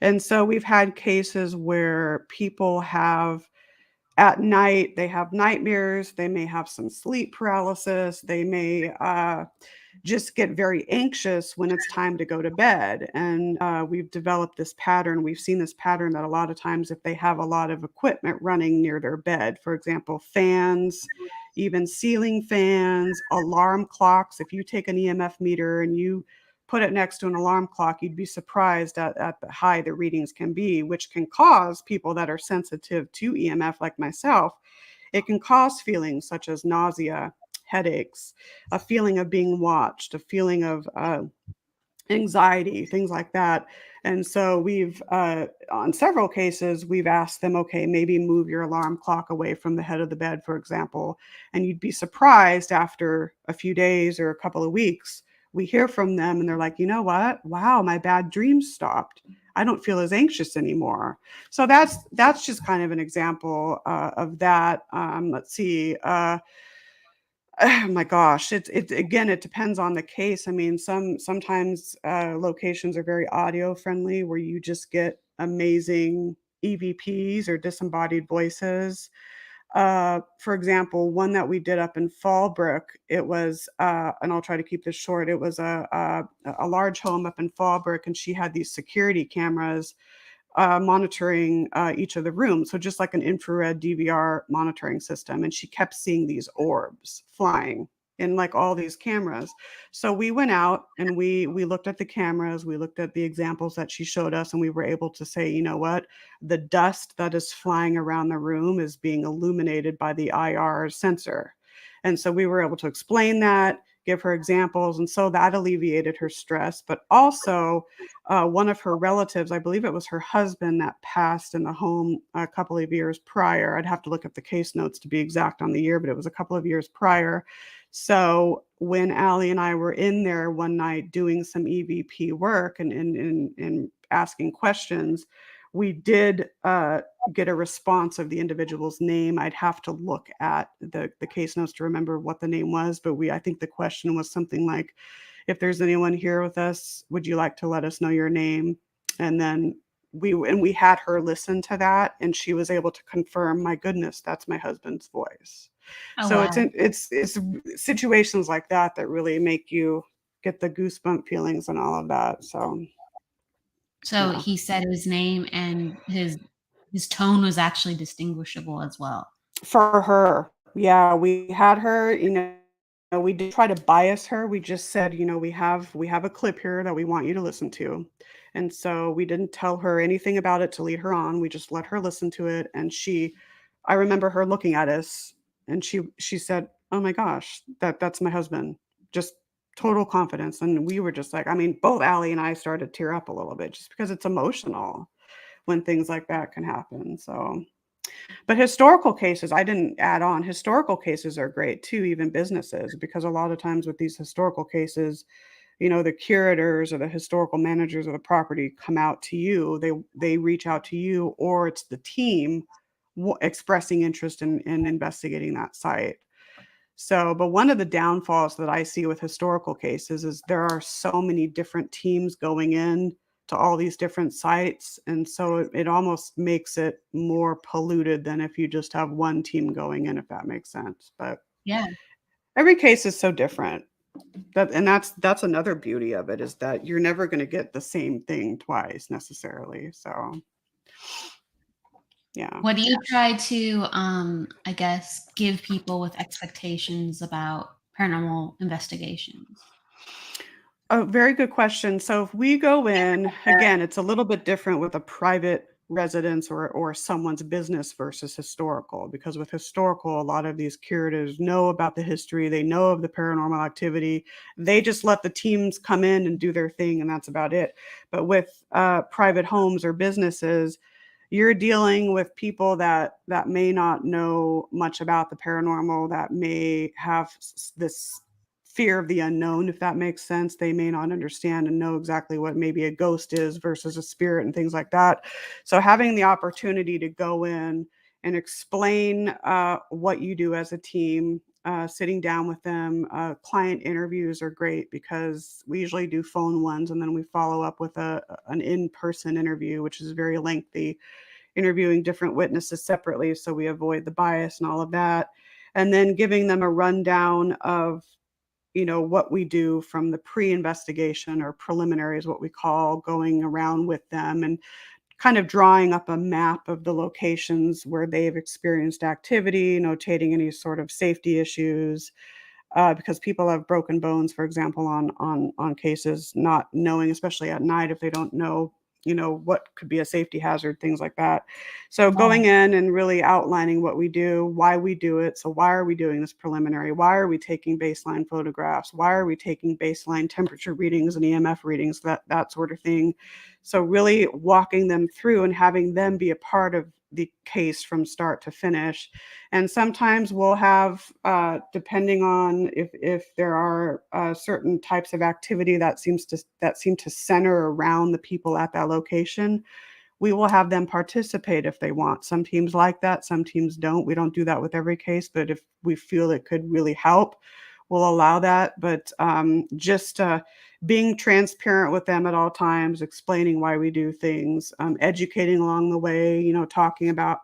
S3: And so we've had cases where people have at night, they have nightmares, they may have some sleep paralysis, they may just get very anxious when it's time to go to bed. And we've developed this pattern. We've seen this pattern that a lot of times, if they have a lot of equipment running near their bed, for example, fans, even ceiling fans, alarm clocks, if you take an EMF meter and you put it next to an alarm clock, you'd be surprised at the high the readings can be, which can cause people that are sensitive to EMF, like myself, it can cause feelings such as nausea, headaches, a feeling of being watched, a feeling of anxiety, things like that. And so we've, on several cases, we've asked them, okay, maybe move your alarm clock away from the head of the bed, for example. And you'd be surprised after a few days or a couple of weeks, we hear from them and they're like, you know what? Wow, my bad dreams stopped. I don't feel as anxious anymore. So that's just kind of an example of that. Let's see. Oh my gosh, it again, it depends on the case. I mean, sometimes locations are very audio friendly where you just get amazing EVPs or disembodied voices. For example, one that we did up in Fallbrook, it was, and I'll try to keep this short. It was a large home up in Fallbrook, and she had these security cameras monitoring each of the rooms. So just like an infrared DVR monitoring system. And she kept seeing these orbs flying in like all these cameras. So we went out and we looked at the cameras, we looked at the examples that she showed us, and we were able to say, you know what, the dust that is flying around the room is being illuminated by the IR sensor. And so we were able to explain that, give her examples, and so that alleviated her stress. But also one of her relatives, I believe it was her husband, that passed in the home a couple of years prior. I'd have to look up the case notes to be exact on the year, but it was a couple of years prior. So when Allie and I were in there one night doing some EVP work and asking questions, we did get a response of the individual's name. I'd have to look at the case notes to remember what the name was, but I think the question was something like, if there's anyone here with us, would you like to let us know your name? And then we had her listen to that, and she was able to confirm, my goodness, that's my husband's voice.
S2: Oh
S3: So
S2: wow.
S3: it's situations like that that really make you get the goosebump feelings and all of that. So
S2: So
S3: yeah.
S2: he said his name, and his tone was actually distinguishable as well.
S3: For her, yeah, we had her, we did try to bias her. We just said, we have a clip here that we want you to listen to. And so we didn't tell her anything about it to lead her on. We just let her listen to it. And I remember her looking at us and she said, "Oh my gosh, that's my husband." Just total confidence. And we were just like, I mean, both Allie and I started to tear up a little bit just because it's emotional when things like that can happen. So but historical cases, I didn't add on. Historical cases are great too, even businesses, because a lot of times with these historical cases, the curators or the historical managers of the property come out to you, they reach out to you, or it's the team expressing interest in investigating that site. So, but one of the downfalls that I see with historical cases is there are so many different teams going in to all these different sites. And so it almost makes it more polluted than if you just have one team going in, if that makes sense. But
S2: Yeah.
S3: every case is so different. That's another beauty of it, is that you're never going to get the same thing twice necessarily. So yeah.
S2: What do you try to, I guess, give people with expectations about paranormal investigations?
S3: Oh, very good question. So if we go in, again, it's a little bit different with a private residence or someone's business versus historical, because with historical, a lot of these curators know about the history, they know of the paranormal activity. They just let the teams come in and do their thing, and that's about it. But with private homes or businesses, you're dealing with people that may not know much about the paranormal, that may have this fear of the unknown, if that makes sense. They may not understand and know exactly what maybe a ghost is versus a spirit and things like that. So having the opportunity to go in and explain what you do as a team, sitting down with them, client interviews are great, because we usually do phone ones and then we follow up with an in-person interview, which is very lengthy, interviewing different witnesses separately so we avoid the bias and all of that, and then giving them a rundown of what we do from the pre-investigation, or preliminary is what we call, going around with them and kind of drawing up a map of the locations where they've experienced activity, notating any sort of safety issues, because people have broken bones, for example, on cases, not knowing, especially at night, if they don't know, what could be a safety hazard, things like that. So going in and really outlining what we do, why we do it. So why are we doing this preliminary? Why are we taking baseline photographs? Why are we taking baseline temperature readings and EMF readings, that sort of thing. So really walking them through and having them be a part of the case from start to finish. And sometimes we'll have, depending on if there are certain types of activity that seem to center around the people at that location, we will have them participate if they want. Some teams like that, some teams don't. We don't do that with every case, but if we feel it could really help, we'll allow that. But just being transparent with them at all times, explaining why we do things, educating along the way, talking about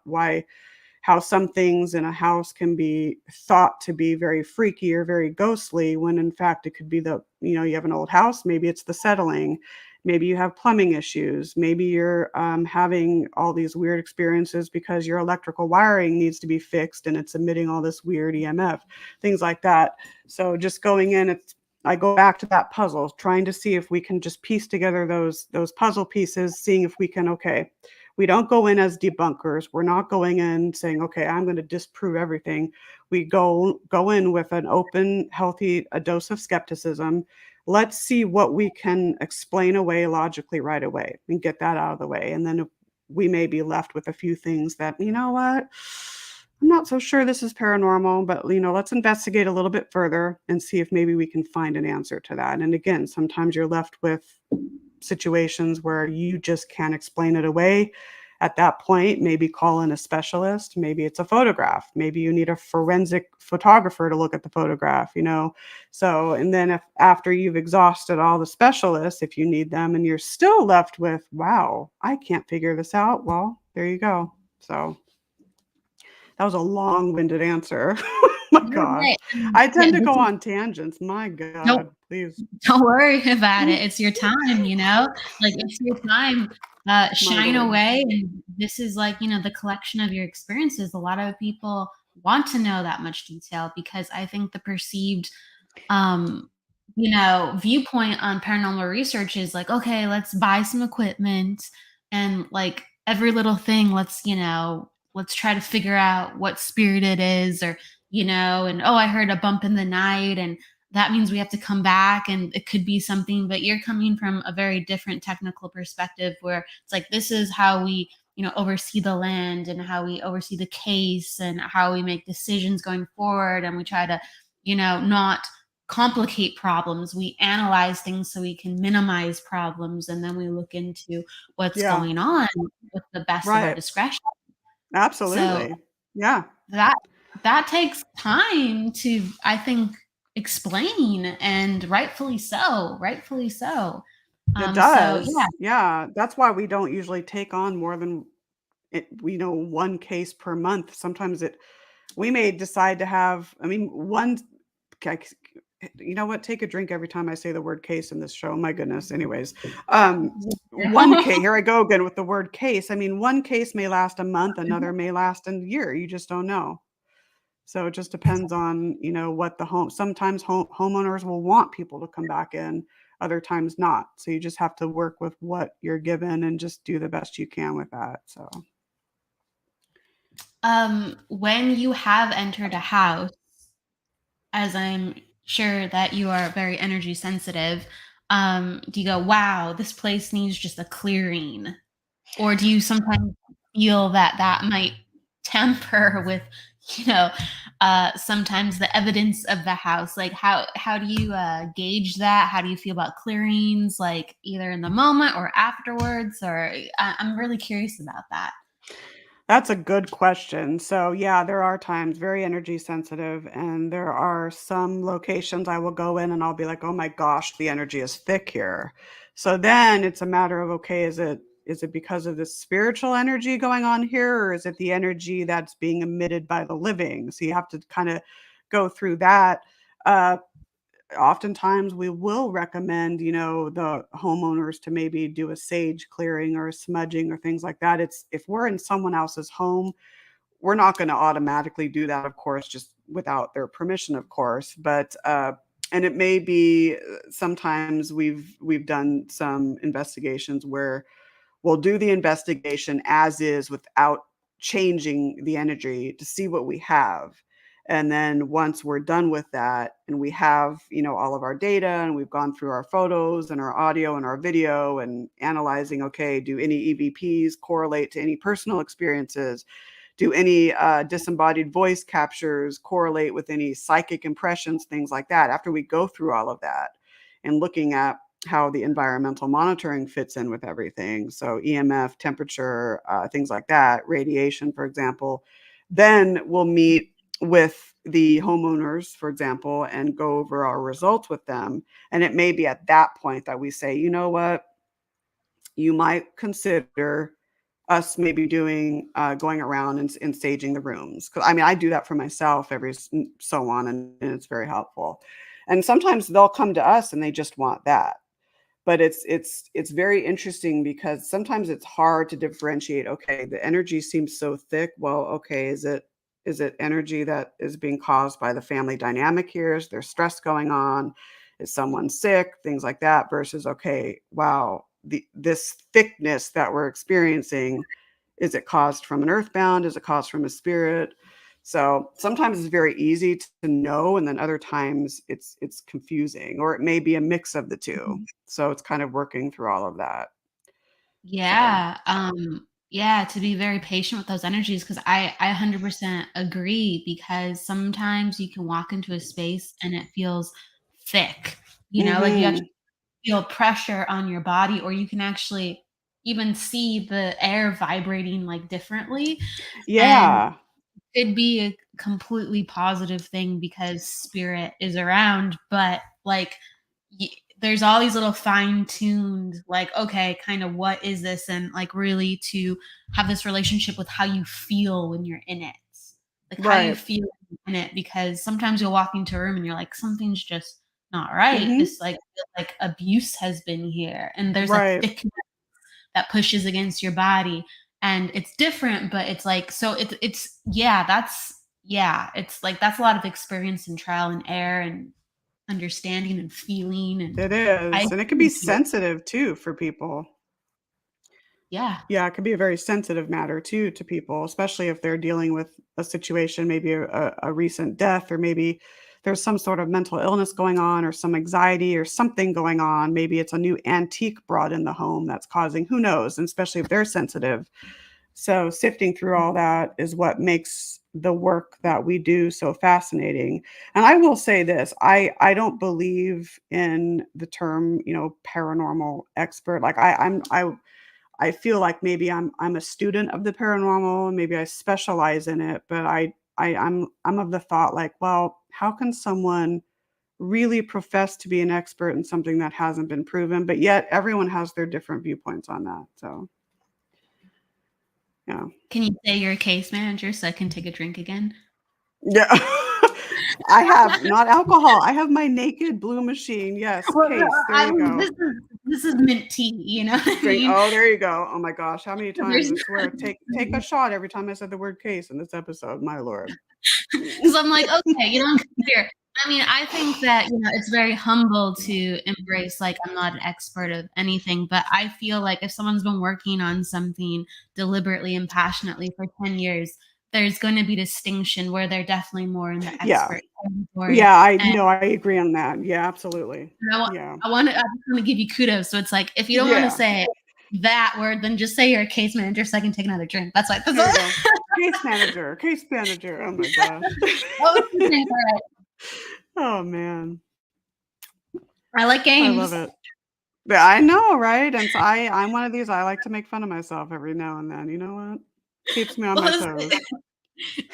S3: how some things in a house can be thought to be very freaky or very ghostly, when in fact it could be you have an old house, maybe it's the settling, maybe you have plumbing issues, maybe you're having all these weird experiences because your electrical wiring needs to be fixed and it's emitting all this weird EMF, things like that. So just going in, I go back to that puzzle, trying to see if we can just piece together those puzzle pieces, seeing if we can, okay, we don't go in as debunkers. We're not going in saying, okay, I'm going to disprove everything. We go in with an open, healthy, a dose of skepticism. Let's see what we can explain away logically right away and get that out of the way. And then we may be left with a few things that, you know what, I'm not so sure this is paranormal, but let's investigate a little bit further and see if maybe we can find an answer to that. And again, sometimes you're left with situations where you just can't explain it away. At that point, maybe call in a specialist. Maybe it's a photograph. Maybe you need a forensic photographer to look at the photograph, So, and then after you've exhausted all the specialists, if you need them, and you're still left with, wow, I can't figure this out, well, there you go. So that was a long-winded answer. My gosh. I tend to go on tangents. My God, please.
S2: Don't worry about it. It's your time, like it's your time. Shine away. And this is like, the collection of your experiences. A lot of people want to know that much detail, because I think the perceived, viewpoint on paranormal research is like, okay, let's buy some equipment and like every little thing, let's try to figure out what spirit it is, or, and oh, I heard a bump in the night and that means we have to come back and it could be something. But you're coming from a very different technical perspective, where it's like, this is how we, oversee the land and how we oversee the case and how we make decisions going forward. And we try to, not complicate problems. We analyze things so we can minimize problems, and then we look into what's
S3: Yeah.
S2: going on with the best of our
S3: Right.
S2: discretion. So
S3: Absolutely. Yeah.
S2: that that takes time to, I think, explain, and rightfully so. Rightfully so.
S3: It
S2: So yeah.
S3: does. Yeah. That's why we don't usually take on more than one case per month. Sometimes we may decide to have, I mean, one, ca- you know what? Take a drink every time I say the word case in this show. My goodness. Anyways, one case, here I go again with the word case. I mean, one case may last a month, another may last a year. You just don't know. So it just depends on, what sometimes homeowners will want people to come back in, other times not. So you just have to work with what you're given and just do the best you can with that. So,
S2: When you have entered a house, as I'm sure that you are very energy sensitive, do you go, wow, this place needs just a clearing? Or do you sometimes feel that that might temper with, you know, sometimes the evidence of the house? Like, how do you gauge that? How do you feel about clearings, like either in the moment or afterwards? Or I'm really curious about that.
S3: that's a good question. So, yeah, there are times very energy sensitive, and there are some locations I will go in and I'll be like, "Oh my gosh, the energy is thick here." So then it's a matter of, okay, is it because of the spiritual energy going on here, or is it the energy that's being emitted by the living? So you have to kind of go through that. Uh, Oftentimes we will recommend, the homeowners to maybe do a sage clearing or a smudging or things like that. It's if we're in someone else's home, we're not going to automatically do that, of course, just without their permission, of course. But and it may be sometimes we've done some investigations where we'll do the investigation as is without changing the energy to see what we have. And then once we're done with that and we have, all of our data and we've gone through our photos and our audio and our video and analyzing, okay, do any EVPs correlate to any personal experiences? Do any disembodied voice captures correlate with any psychic impressions, things like that? After we go through all of that and looking at how the environmental monitoring fits in with everything. So EMF, temperature, things like that, radiation, for example. Then we'll meet with the homeowners, for example, and go over our results with them. And it may be at that point that we say, you know what, you might consider us maybe doing going around and staging the rooms, because I mean I do that for myself every so on, and it's very helpful. And sometimes they'll come to us and they just want that, but it's very interesting because sometimes it's hard to differentiate. Okay, the energy seems so thick. Well, okay, is it energy that is being caused by the family dynamic here? Is there stress going on? Is someone sick? Things like that. Versus, okay, wow, this thickness that we're experiencing, is it caused from an earthbound? Is it caused from a spirit? So sometimes it's very easy to know, and then other times it's confusing, or it may be a mix of the two.
S2: Mhm.
S3: So it's kind of working through all of that. So
S2: Yeah, yeah, to be very patient with those energies, because I 100% agree, because sometimes you can walk into a space and it feels thick, like you
S3: mhm.
S2: actually feel pressure on your body, or you can actually even see the air vibrating, like, differently, and
S3: Yeah.
S2: could be a completely positive thing because spirit is around, but, like, y there's all these little fine-tuned, like, okay, kind of what is this? And, like, really to have this relationship with how you feel when you're in it. Like, how you
S3: Right.
S2: feel in it, because sometimes you'll walk into a room and you're like, "Something's just not right.
S3: Mhm.
S2: This, like, feels like abuse has been here," and there's a
S3: Right.
S2: thickness that pushes against your body, and it's different, but it's like, so it's yeah, it's like that's a lot of experience and trial and error and understanding and feeling, and
S3: It
S2: I
S3: is, and it can be
S2: agree with you.
S3: sensitive too for people.
S2: Yeah.
S3: Yeah, it could be a very sensitive matter too to people, especially if they're dealing with a situation, maybe a recent death, or maybe there's some sort of mental illness going on, or some anxiety or something going on. Maybe it's a new antique brought in the home that's causing, who knows, and especially if they're sensitive. So sifting through all that is what makes the work that we do so fascinating. And I will say this, I don't believe in the term, paranormal expert. Like I feel like maybe I'm a student of the paranormal, and maybe I specialize in it, but I'm of the thought like, well, how can someone really profess to be an expert in something that hasn't been proven? But yet everyone has their different viewpoints on that. So yeah.
S2: Can you say you're a case manager so I can take a drink again?
S3: Yeah. I have not alcohol. I have my naked blue machine. Yes,
S2: Well,
S3: case. There you go.
S2: this is mint tea, you know what I
S3: Drink.
S2: mean?
S3: Oh, there you go. Oh my gosh, how many times
S2: There's
S3: I swear take a shot every time I said the word case in this episode. My lord.
S2: so I'm like, okay, I'm clear. I mean, I think that, it's very humble to embrace, like, I'm not an expert of anything, but I feel like if someone's been working on something deliberately and passionately for 10 years, there's going to be distinction where they're definitely more in the
S3: Yeah.
S2: expert category.
S3: Yeah, I
S2: And
S3: no, I agree on that. Yeah, absolutely. Yeah.
S2: I just want to give you kudos. So it's like, if you don't want to
S3: Yeah.
S2: say that word, then just say you're a case manager so I can take another drink. That's
S3: There you go. Case manager, case manager. Oh my gosh.
S2: All right.
S3: Oh man.
S2: I like games.
S3: I love it. Yeah, I know, right? And so I'm one of these, I like to make fun of myself every now and then. You know what? Keeps me on my toes.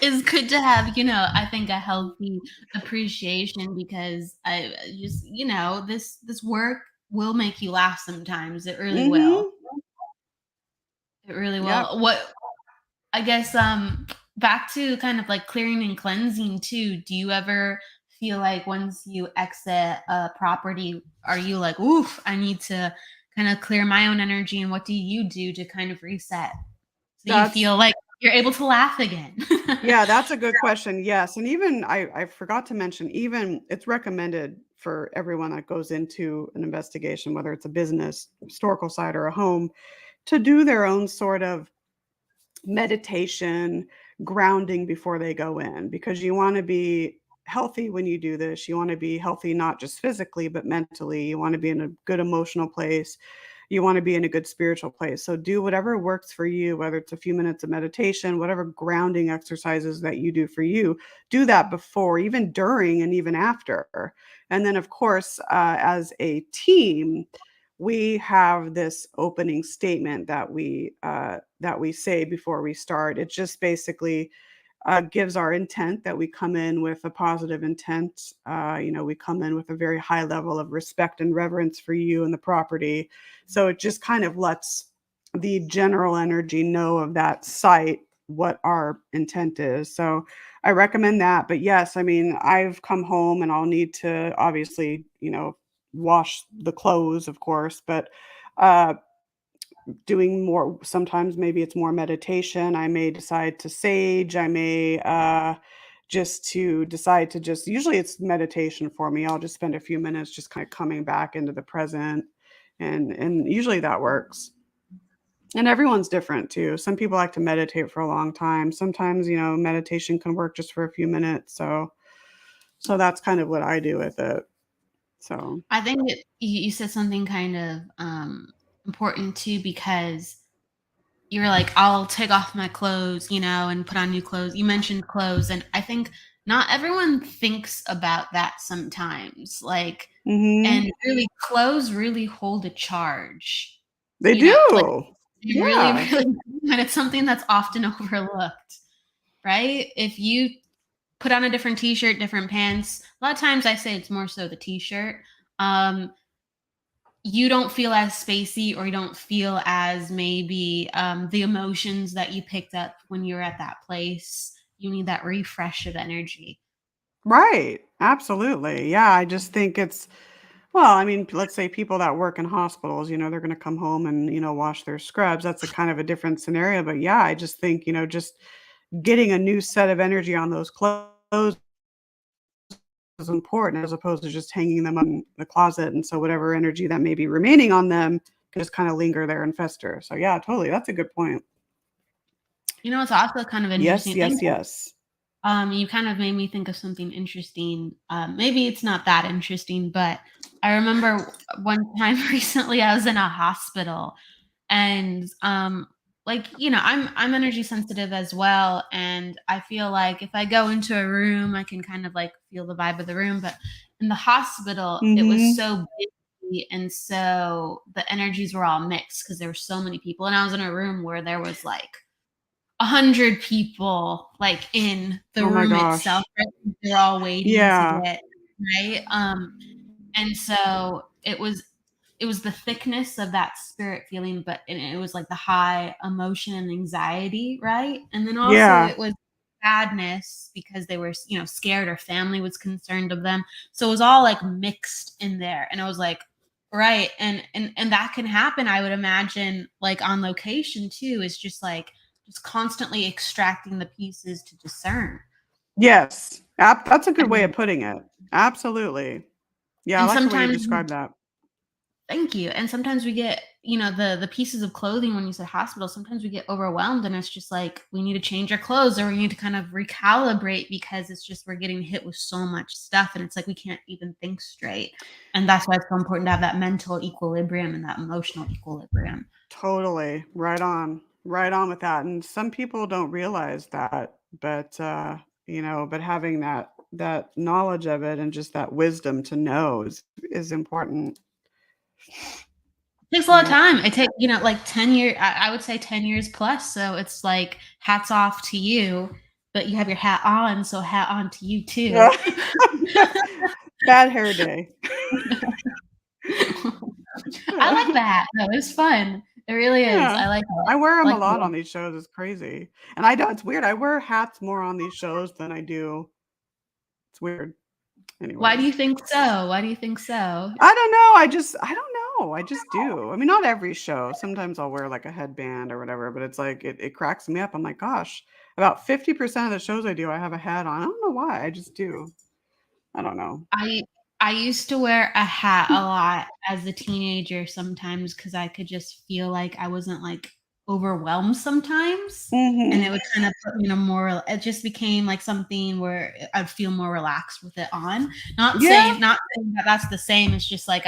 S2: It's good to have, I think a healthy appreciation, because I just, this work will make you laugh sometimes. It really will. It really will.
S3: Yep.
S2: What I guess back to kind of like clearing and cleansing too. Do you ever feel like once you exit a property, are you like, oof, I need to kind of clear my own energy, and what do you do to kind of reset so you feel like you're able to laugh again?
S3: Yeah, that's a good question. Yes. And even I forgot to mention, even it's recommended for everyone that goes into an investigation, whether it's a business, historical site, or a home, to do their own sort of meditation, grounding before they go in, because you want to be healthy when you do this. You want to be healthy, not just physically, but mentally. You want to be in a good emotional place. You want to be in a good spiritual place. So do whatever works for you, whether it's a few minutes of meditation, whatever grounding exercises that you do for you, do that before, even during, and even after. And then, of course, as a team, we have this opening statement that we say before we start. It just basically gives our intent that we come in with a positive intent. We come in with a very high level of respect and reverence for you and the property. So it just kind of lets the general energy know of that site what our intent is. So I recommend that. But yes, I mean, I've come home and I'll need to obviously, wash the clothes, of course, but uh, doing more, sometimes maybe it's more meditation. I may decide to sage. I may decide to just, usually it's meditation for me. I'll just spend a few minutes just kind of coming back into the present, and usually that works. And everyone's different too. Some people like to meditate for a long time. Sometimes, meditation can work just for a few minutes. So that's kind of what I do with it. So
S2: I think you said something kind of important too, because you're like, I'll take off my clothes, and put on new clothes. You mentioned clothes, and I think not everyone thinks about that sometimes. Like, and really, clothes really hold a charge.
S3: they do.
S2: Like,
S3: Yeah.
S2: really, really, and it's something that's often overlooked, right? If you put on a different t-shirt, different pants, a lot of times I say it's more so the t-shirt. You don't feel as spacey, or you don't feel as maybe the emotions that you picked up when you're at that place. You need that refresh of energy.
S3: Right. Absolutely. Yeah. I just think well, I mean, let's say people that work in hospitals, they're going to come home and, wash their scrubs. That's a kind of a different scenario. But yeah, I just think, just getting a new set of energy on those clothes is important, as opposed to just hanging them on the closet. And so whatever energy that may be remaining on them can just kind of linger there and fester. So yeah, totally. That's a good point.
S2: It's also kind of
S3: Yes,
S2: interesting.
S3: yes.
S2: You kind of made me think of something interesting. Maybe it's not that interesting, but I remember one time recently I was in a hospital, and like, I'm energy sensitive as well, and I feel like if I go into a room, I can kind of like feel the vibe of the room, but in the hospital, it was
S3: Mm-hmm.
S2: so busy, and so the energies were all mixed because there were so many people, and I was in a room where there was like 100 people like in the
S3: Oh my
S2: room
S3: gosh.
S2: itself, right? They're all waiting to
S3: Yeah.
S2: get right. And so it was the thickness of that spirit feeling, but it was like the high emotion and anxiety, right? And then also
S3: Yeah.
S2: it was sadness because they were, scared, or family was concerned of them. So it was all like mixed in there. And I was like, right. And that can happen, I would imagine, like on location too, is just like just constantly extracting the pieces to discern.
S3: Yes. That's a good way of
S2: And
S3: putting it. Absolutely. Yeah, I
S2: and
S3: like the way you
S2: sometimes
S3: describe that.
S2: thank you. And sometimes we get, the pieces of clothing when you said hospital, sometimes we get overwhelmed and it's just like we need to change our clothes, or we need to kind of recalibrate because it's just we're getting hit with so much stuff and it's like we can't even think straight. And that's why it's so important to have that mental equilibrium and that emotional equilibrium.
S3: Totally. Right on. Right on with that. And some people don't realize that, but but having that knowledge of it and just that wisdom to know is important.
S2: Takes a lot of
S3: Yeah.
S2: time. It takes, like 10 years, I would say 10 years plus. So it's like hats off to you, but you have your hat on. So hat on to you too.
S3: Bad hair day.
S2: I like the hat. No, it's fun. It really is.
S3: Yeah.
S2: I like it.
S3: I wear
S2: I
S3: them a
S2: like
S3: lot
S2: the
S3: on these shows. It's crazy. And I know it's weird. I wear hats more on these shows than I do. It's weird.
S2: Why do
S3: Anyways.
S2: you think so? Why do you think so?
S3: I don't know. I don't know. I just do. I mean, not every show. Sometimes I'll wear like a headband or whatever, but it's like it cracks me up. I'm like, gosh, about 50% of the shows I do, I have a hat on. I don't know why. I just do. I don't know.
S2: I I used to wear a hat a lot as a teenager sometimes because I could just feel like I wasn't, like, overwhelmed sometimes, and it
S3: Mhm.
S2: would kind of put me in a more it just became, like, something where I'd feel more relaxed with it on.
S3: Yeah,
S2: Not saying that that's the same, it's just like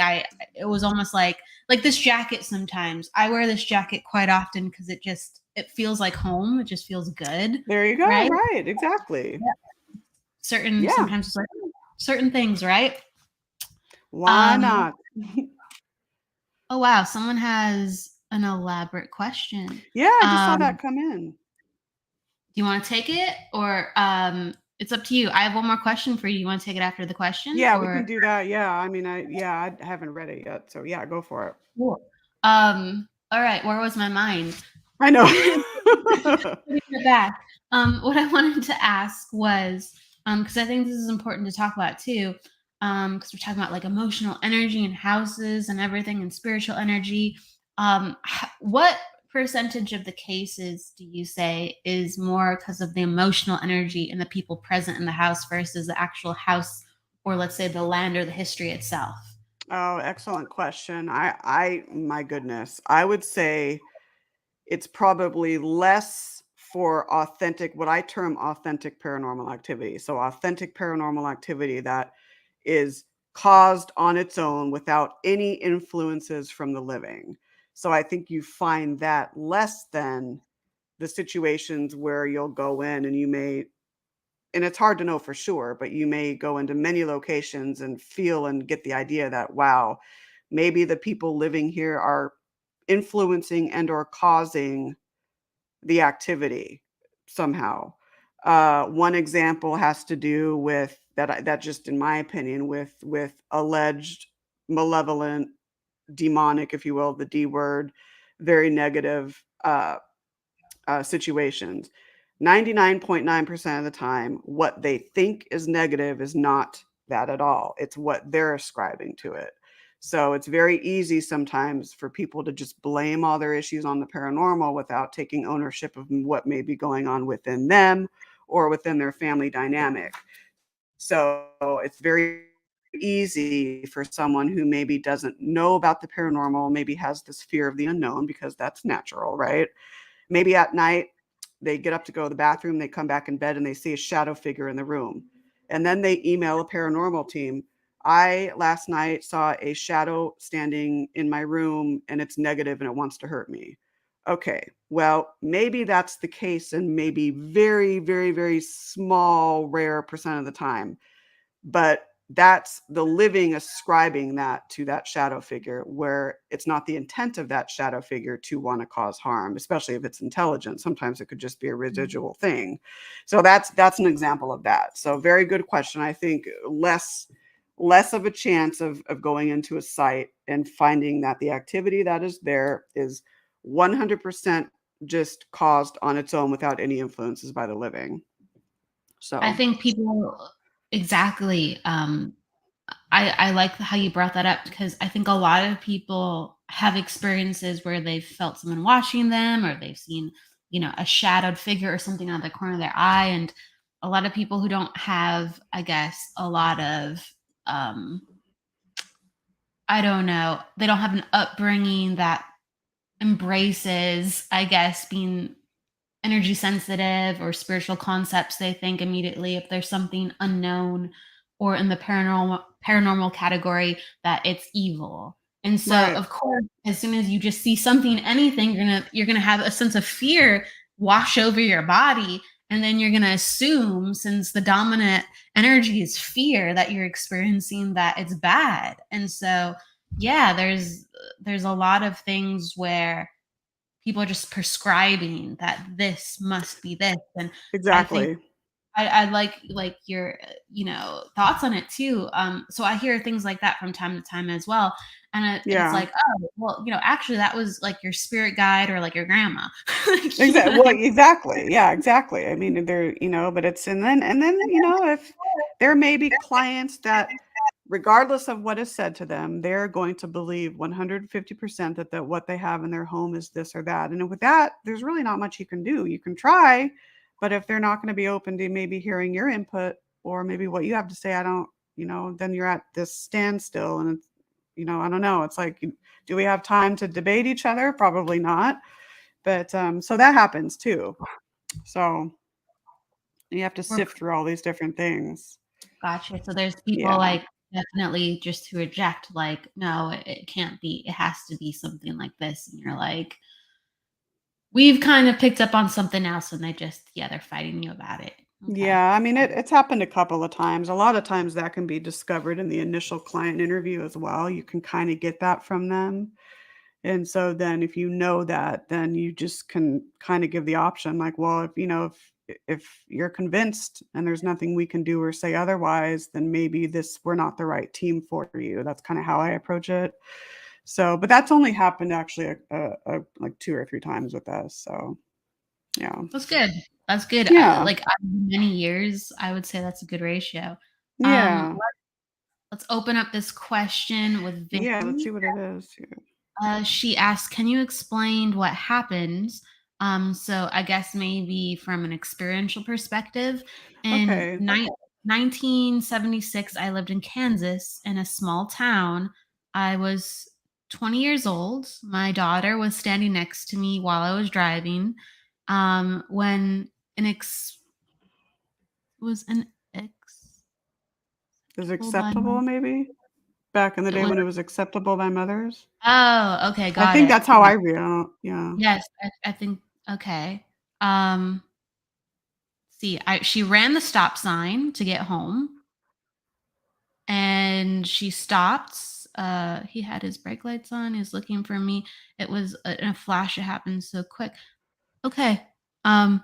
S2: it was almost like this jacket sometimes. I wear this jacket quite often because it feels like home, it just feels good,
S3: there you go.
S2: right?
S3: Right. Exactly.
S2: Yeah.
S3: Yeah.
S2: Sometimes it's like certain things, right?
S3: Why
S2: Um
S3: not?
S2: Oh, wow, someone has an elaborate question.
S3: Yeah, I just saw
S2: Do
S3: that come in.
S2: you wanna take it or, it's up to you. I have one more question for you. You wanna take it after the question
S3: Yeah, we can
S2: or
S3: do that. Yeah. I mean, I haven't read it yet. So yeah, go for it.
S2: Cool. Alright, where was my mind?
S3: I know.
S2: Putting it back. What I wanted to ask was, because I think this is important to talk about too, because we're talking about like emotional energy and houses and everything and spiritual energy. What percentage of the cases do you say is more because of the emotional energy and the people present in the house versus the actual house, or let's say the land or the history itself?
S3: Oh, excellent question. My goodness, I would say it's probably less for authentic, what I term authentic paranormal activity. So, authentic paranormal activity that is caused on its own without any influences from the living. So, I think you find that less than the situations where you'll go in and you may, and it's hard to know for sure, but you may go into many locations and feel and get the idea that, wow, maybe the people living here are influencing and or causing the activity somehow. One example has to do with that just in my opinion with alleged malevolent, demonic, if you will, the D word, very negative situations. 99.9% of the time, what they think is negative is not that at all. It's what they're ascribing to it. So it's very easy sometimes for people to just blame all their issues on the paranormal without taking ownership of what may be going on within them or within their family dynamic. So it's very easy for someone who maybe doesn't know about the paranormal, maybe has this fear of the unknown because that's natural, right? Maybe at night, they get up to go to the bathroom, they come back in bed and they see a shadow figure in the room. And then they email a paranormal team. I last night saw a shadow standing in my room and it's negative and it wants to hurt me. okay, well, maybe that's the case and maybe very, very, very small, rare percent of the time. But that's the living ascribing that to that shadow figure, where it's not the intent of that shadow figure to want to cause harm, especially if it's intelligent. Sometimes it could just be a residual thing. So that's an example of that. So very good question. I think less of a chance of going into a site and finding that the activity that is there is 100% just caused on its own without any influences by the living. So
S2: I think people exactly. I like how you brought that up, because I think a lot of people have experiences where they've felt someone watching them, or they've seen, a shadowed figure or something out of the corner of their eye. And a lot of people who don't have, I guess, a lot of, I don't know, they don't have an upbringing that embraces, I guess, being energy sensitive or spiritual concepts. They think immediately, if there's something unknown or in the paranormal category, that it's evil. And so
S3: right.
S2: of course, as soon as you just see something, anything, you're gonna have a sense of fear wash over your body. And then you're gonna assume, since the dominant energy is fear, that you're experiencing, that it's bad. And so yeah, there's a lot of things where people are just prescribing that this must be this. And I think
S3: Exactly.
S2: I like your thoughts on it too. So I hear things like that from time to time as well. And it's
S3: Yeah.
S2: like, oh well, actually that was like your spirit guide, or like your grandma. Like,
S3: Exactly. Well, exactly. Yeah, exactly. I mean, there, but it's, and then, if there may be clients that, regardless of what is said to them, they're going to believe 150% that what they have in their home is this or that. And with that, there's really not much you can do. You can try, but if they're not going to be open to maybe hearing your input or maybe what you have to say, I don't, then you're at this standstill. And it's, I don't know. It's like, do we have time to debate each other? Probably not. But so that happens too. So you have to
S2: we're
S3: sift through all these different things.
S2: gotcha. So there's people
S3: Yeah.
S2: like definitely just to reject, like, no, it can't be. It has to be something like this. And you're like, we've kind of picked up on something else, and they're fighting you about it. Okay.
S3: Yeah. I mean, it's happened a couple of times. A lot of times that can be discovered in the initial client interview as well. You can kind of get that from them. And so then if you know that, then you just can kind of give the option like, well, if you're convinced and there's nothing we can do or say otherwise, then maybe we're not the right team for you. That's kind of how I approach it. So, but that's only happened actually like 2 or 3 times with us. So, yeah.
S2: That's good. That's good.
S3: Yeah.
S2: Like, out of many years, I would say that's a good ratio.
S3: Yeah.
S2: Let's open up this question with
S3: Yeah. Let's
S2: Vicky.
S3: see what it is.
S2: She asked, "Can you explain what happens?" So I guess maybe from an experiential perspective. In
S3: Okay.
S2: 1976, I lived in Kansas, in a small town. I was 20 years old. My daughter was standing next to me while I was driving. When an ex was an ex
S3: Is
S2: by
S3: acceptable maybe? Back in the
S2: it
S3: day
S2: was
S3: when it was acceptable by mothers?
S2: oh, okay,
S3: I
S2: got
S3: think
S2: it.
S3: that's how I read it. Yeah.
S2: Yes, I think okay. Um, she ran the stop sign to get home, and she stopped. He had his brake lights on. He was looking for me. It was in a flash. It happened so quick. Okay. Um,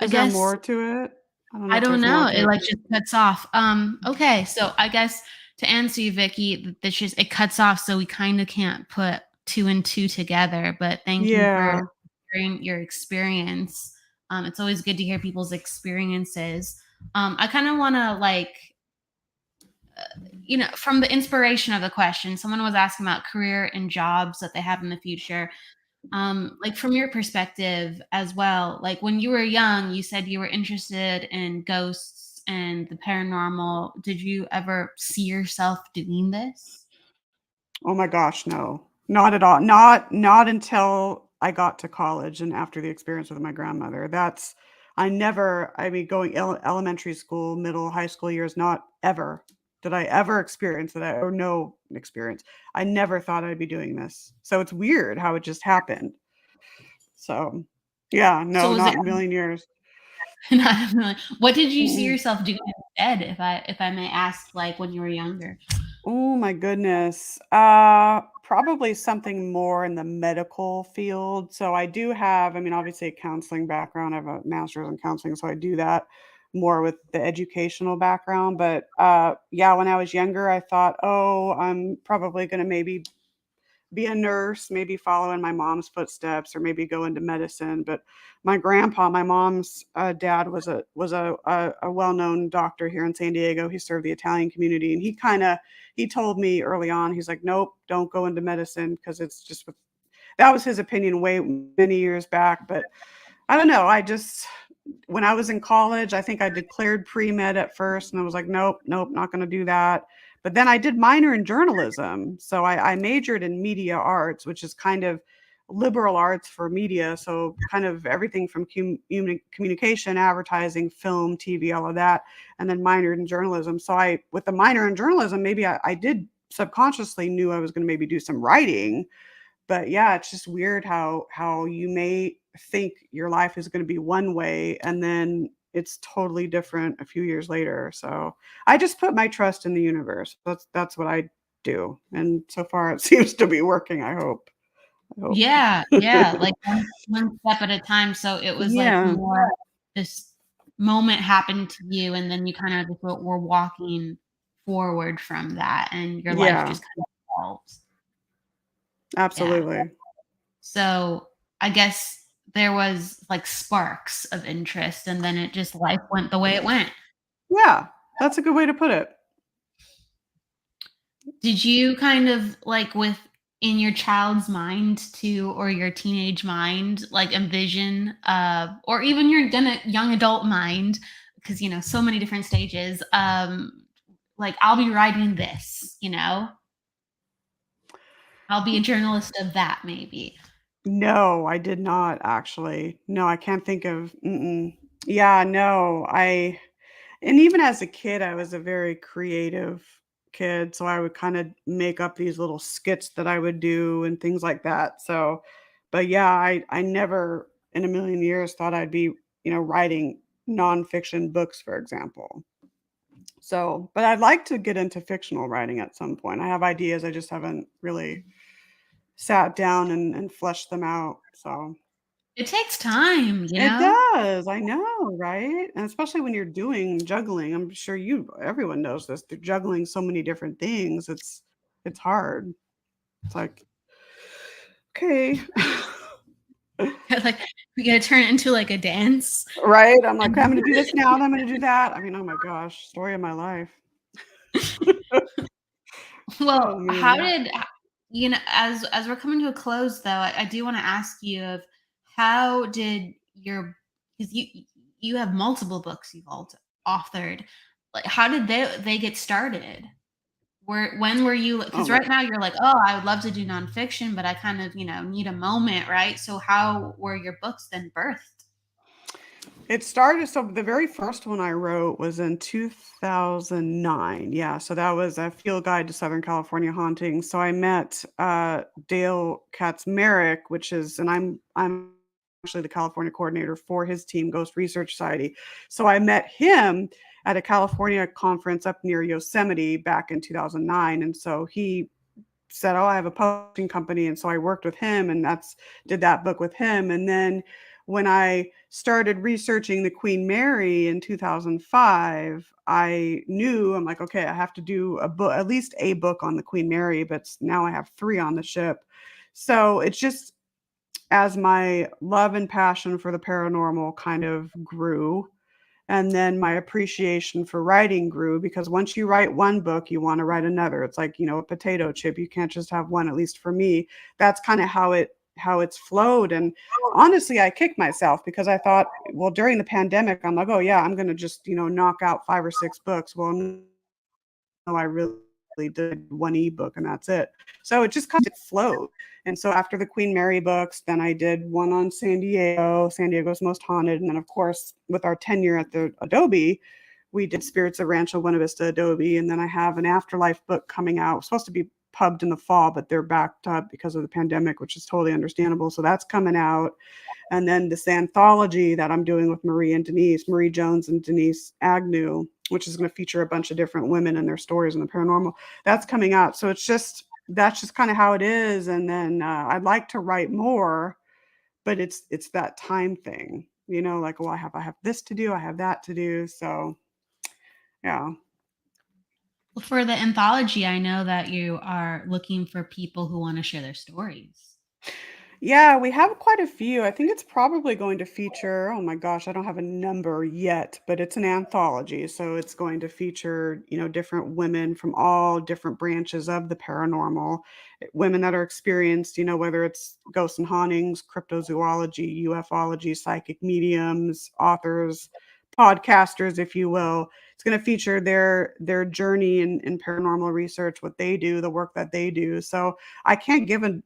S2: I
S3: Is there
S2: guess
S3: more to it? I don't know
S2: I
S3: if
S2: don't
S3: there's more
S2: know.
S3: to
S2: It
S3: it.
S2: like just cuts off. Okay. So I guess to answer you, Vicky, that just it cuts off, so we kind of can't put two and two together. But thank you for
S3: Yeah.
S2: sharing your experience. It's always good to hear people's experiences. I kind of want to from the inspiration of the question, someone was asking about career and jobs that they have in the future. Like from your perspective as well, like when you were young, you said you were interested in ghosts and the paranormal. Did you ever see yourself doing this?
S3: Oh my gosh, no. Not at all. Not until I got to college and after the experience with my grandmother. I mean, going elementary school, middle, high school years, not ever did I ever experience that or no experience. I never thought I'd be doing this. So it's weird how it just happened. So, yeah,
S2: So
S3: no,
S2: was
S3: not
S2: it
S3: in a million years.
S2: not really what did you see
S3: Mm-mm.
S2: yourself doing instead, if I may ask, like, when you were younger?
S3: Oh my goodness. Probably something more in the medical field. So I do have, I mean, obviously a counseling background. I have a master's in counseling, so I do that more with the educational background. But yeah, when I was younger, I thought, oh, I'm probably going to maybe be a nurse, maybe follow in my mom's footsteps, or maybe go into medicine. But my grandpa, my mom's dad, was a well-known doctor here in San Diego. He served the Italian community, and he told me early on, he's like, nope, don't go into medicine because it's just that was his opinion way many years back. But I don't know. I just when I was in college, I think I declared pre-med at first, and I was like, nope, nope, not going to do that. But then I did minor in journalism. So I majored in media arts, which is kind of liberal arts for media. So kind of everything from communication, advertising, film, TV, all of that. And then minored in journalism. So with the minor in journalism, maybe I did subconsciously knew I was going to maybe do some writing. But yeah, it's just weird how you may think your life is going to be one way, and then it's totally different a few years later. So I just put my trust in the universe. That's what I do, and so far it seems to be working. I hope.
S2: Yeah, yeah, like one step at a time, so it was, like,
S3: Yeah,
S2: more this moment happened to you, and then you kinda just were walking forward from that, and your life
S3: yeah,
S2: just kind of evolves. Yeah.
S3: absolutely.
S2: So, I guess there was, like, sparks of interest, and then it just life went the way it went.
S3: Yeah, that's a good way to put it.
S2: Did you kind of, like, with in your child's mind too, or your teenage mind, like, envision, or even your gonna young adult mind, because, so many different stages, like, "I'll be writing this," you know? "I'll be a journalist of that," maybe.
S3: No, I did not actually. No, I can't think of. Mm-mm. Yeah, no, I. And even as a kid, I was a very creative kid, so I would kinda make up these little skits that I would do and things like that, so but yeah, I never in a million years thought I'd be, writing nonfiction books, for example. So but I'd like to get into fictional writing at some point. I have ideas, I just haven't really sat down and fleshed them out, so
S2: It takes time, you
S3: it
S2: know?
S3: does, I know, right? And especially when you're doing juggling, I'm sure everyone knows this, they're juggling so many different things, it's hard. It's like, "Okay."
S2: Like, we gotta turn it into, like, a dance.
S3: Right? I'm like, "Okay, I'm gonna do this now, then I'm gonna do that." I mean, oh my gosh, story of my life. Oh,
S2: Well, how
S3: man.
S2: did as we're coming to a close, though, I do wanna ask you of how did your, because you have multiple books you've authored. Like, how did they get started? When were you,
S3: Oh
S2: because
S3: my
S2: right now you're like, "Oh, I would love to do nonfiction, but I kind of, need a moment," right? So how were your books then birthed?
S3: It started so the very first one I wrote was in 2009. Yeah, so that was a field guide to Southern California hauntings. So I met Dale Katzmarek, which is, and I'm actually the California coordinator for his team, Ghost Research Society. So I met him at a California conference up near Yosemite back in 2009, and so he said, "Oh, I have a publishing company," and so I worked with him, and did that book with him. And then when I started researching the Queen Mary in 2005, I'm like, okay, I have to do a book, at least a book on the Queen Mary, but now I have 3 on the ship. So it's just as my love and passion for the paranormal kind of grew, and then my appreciation for writing grew, because once you write one book, you want to write another. It's like, a potato chip. You can't just have one, at least for me. That's kind of how it's flowed. And honestly, I kicked myself because I thought, well, during the pandemic, I'm like, oh yeah, I'm going to just, knock out 5 or 6 books. Well, no, I really did one ebook and that's it. So it just kind of flowed. And so after the Queen Mary books, then I did one on San Diego's Most Haunted. And then, of course, with our tenure at the Adobe, we did Spirits of Rancho Buena Vista Adobe. And then I have an Afterlife book coming out, supposed to be pubbed in the fall, but they're backed up because of the pandemic, which is totally understandable. So that's coming out. And then this anthology that I'm doing with Marie Jones and Denise Agnew, which is going to feature a bunch of different women and their stories in the paranormal, that's coming out. So that's just kind of how it is. And then I'd like to write more, but it's that time thing, like, well, I have this to do, I have that to do. So yeah.
S2: Well, for the anthology, I know that you are looking for people who want to share their stories.
S3: Yeah, we have quite a few. I think it's probably going to feature, oh my gosh, I don't have a number yet, but it's an anthology. So it's going to feature, different women from all different branches of the paranormal, women that are experienced, whether it's ghosts and hauntings, cryptozoology, ufology, psychic mediums, authors, podcasters, if you will. It's going to feature their journey in paranormal research, what they do, the work that they do. So I can't give a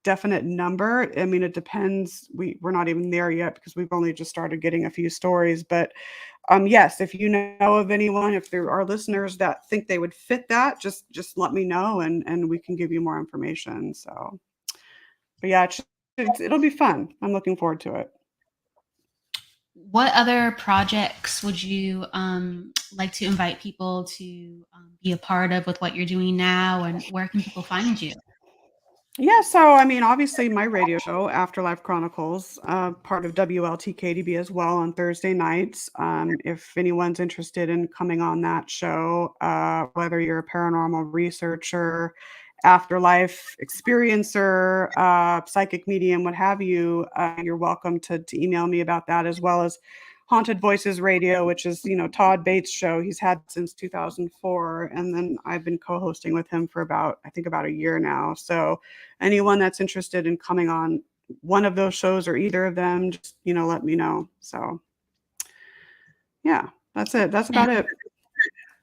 S3: definite number. I mean, it depends. We're not even there yet because we've only just started getting a few stories. But yes, if you know of anyone, if there are listeners that think they would fit that, just let me know and we can give you more information. So, but yeah, it'll be fun. I'm looking forward to it.
S2: What other projects would you like to invite people to be a part of with what you're doing now, and where can people find you?
S3: Yeah, so I mean, obviously, my radio show, Afterlife Chronicles, part of WLTK-DB as well on Thursday nights. If anyone's interested in coming on that show, whether you're a paranormal researcher, afterlife experiencer, psychic medium, what have you, you're welcome to email me about that, as well as Haunted Voices Radio, which is, Todd Bates' show. He's had since 2004, and then I've been co-hosting with him for I think about a year now. So anyone that's interested in coming on one of those shows or either of them, just, let me know. So yeah, that's it. That's about it.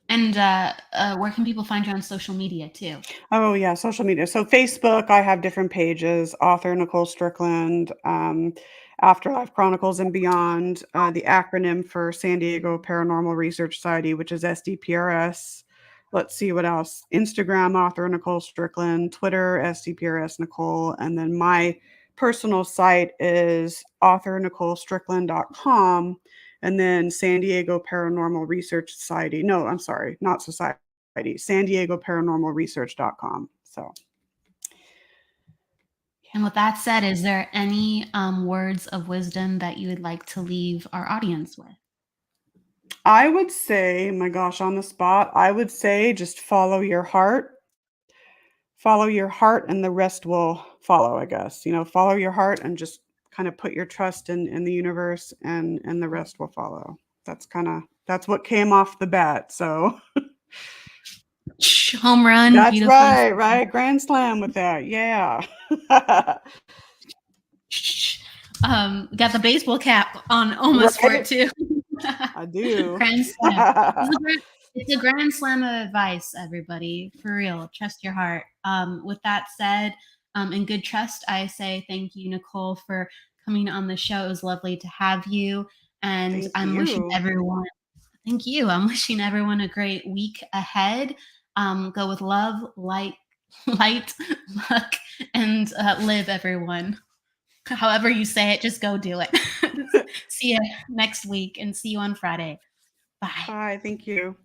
S2: And where can people find you on social media too?
S3: Oh yeah, social media. So Facebook, I have different pages, author Nicole Strickland, Afterlife Chronicles and Beyond, the acronym for San Diego Paranormal Research Society, which is SDPRS. Let's see what else. Instagram, author Nicole Strickland, Twitter, SDPRS Nicole, and then my personal site is authornicolestrickland.com, and then San Diego Paranormal Research Society. No, I'm sorry, not society. San Diego Paranormal Research.com. So,
S2: And with that said, is there any words of wisdom that you would like to leave our audience with?
S3: I would say, my gosh, on the spot, I would say just follow your heart. Follow your heart and the rest will follow, I guess. Follow your heart and just kind of put your trust in the universe and the rest will follow. That's what came off the bat. So
S2: Home run,
S3: that's
S2: beautifully
S3: right. Grand slam with that. Yeah.
S2: got the baseball cap on almost for it too.
S3: I do.
S2: Grand slam. It's a grand slam of advice, everybody. For real, trust your heart. With that said, in good trust, I say thank you, Nicole, for coming on the show. It was lovely to have you, and
S3: Thank
S2: I'm wishing
S3: you.
S2: everyone. Thank you. I'm wishing everyone a great week ahead. Go with love, light, luck, and live, everyone. However you say it, just go do it. See you next week and see you on Friday. Bye.
S3: Bye. Thank you.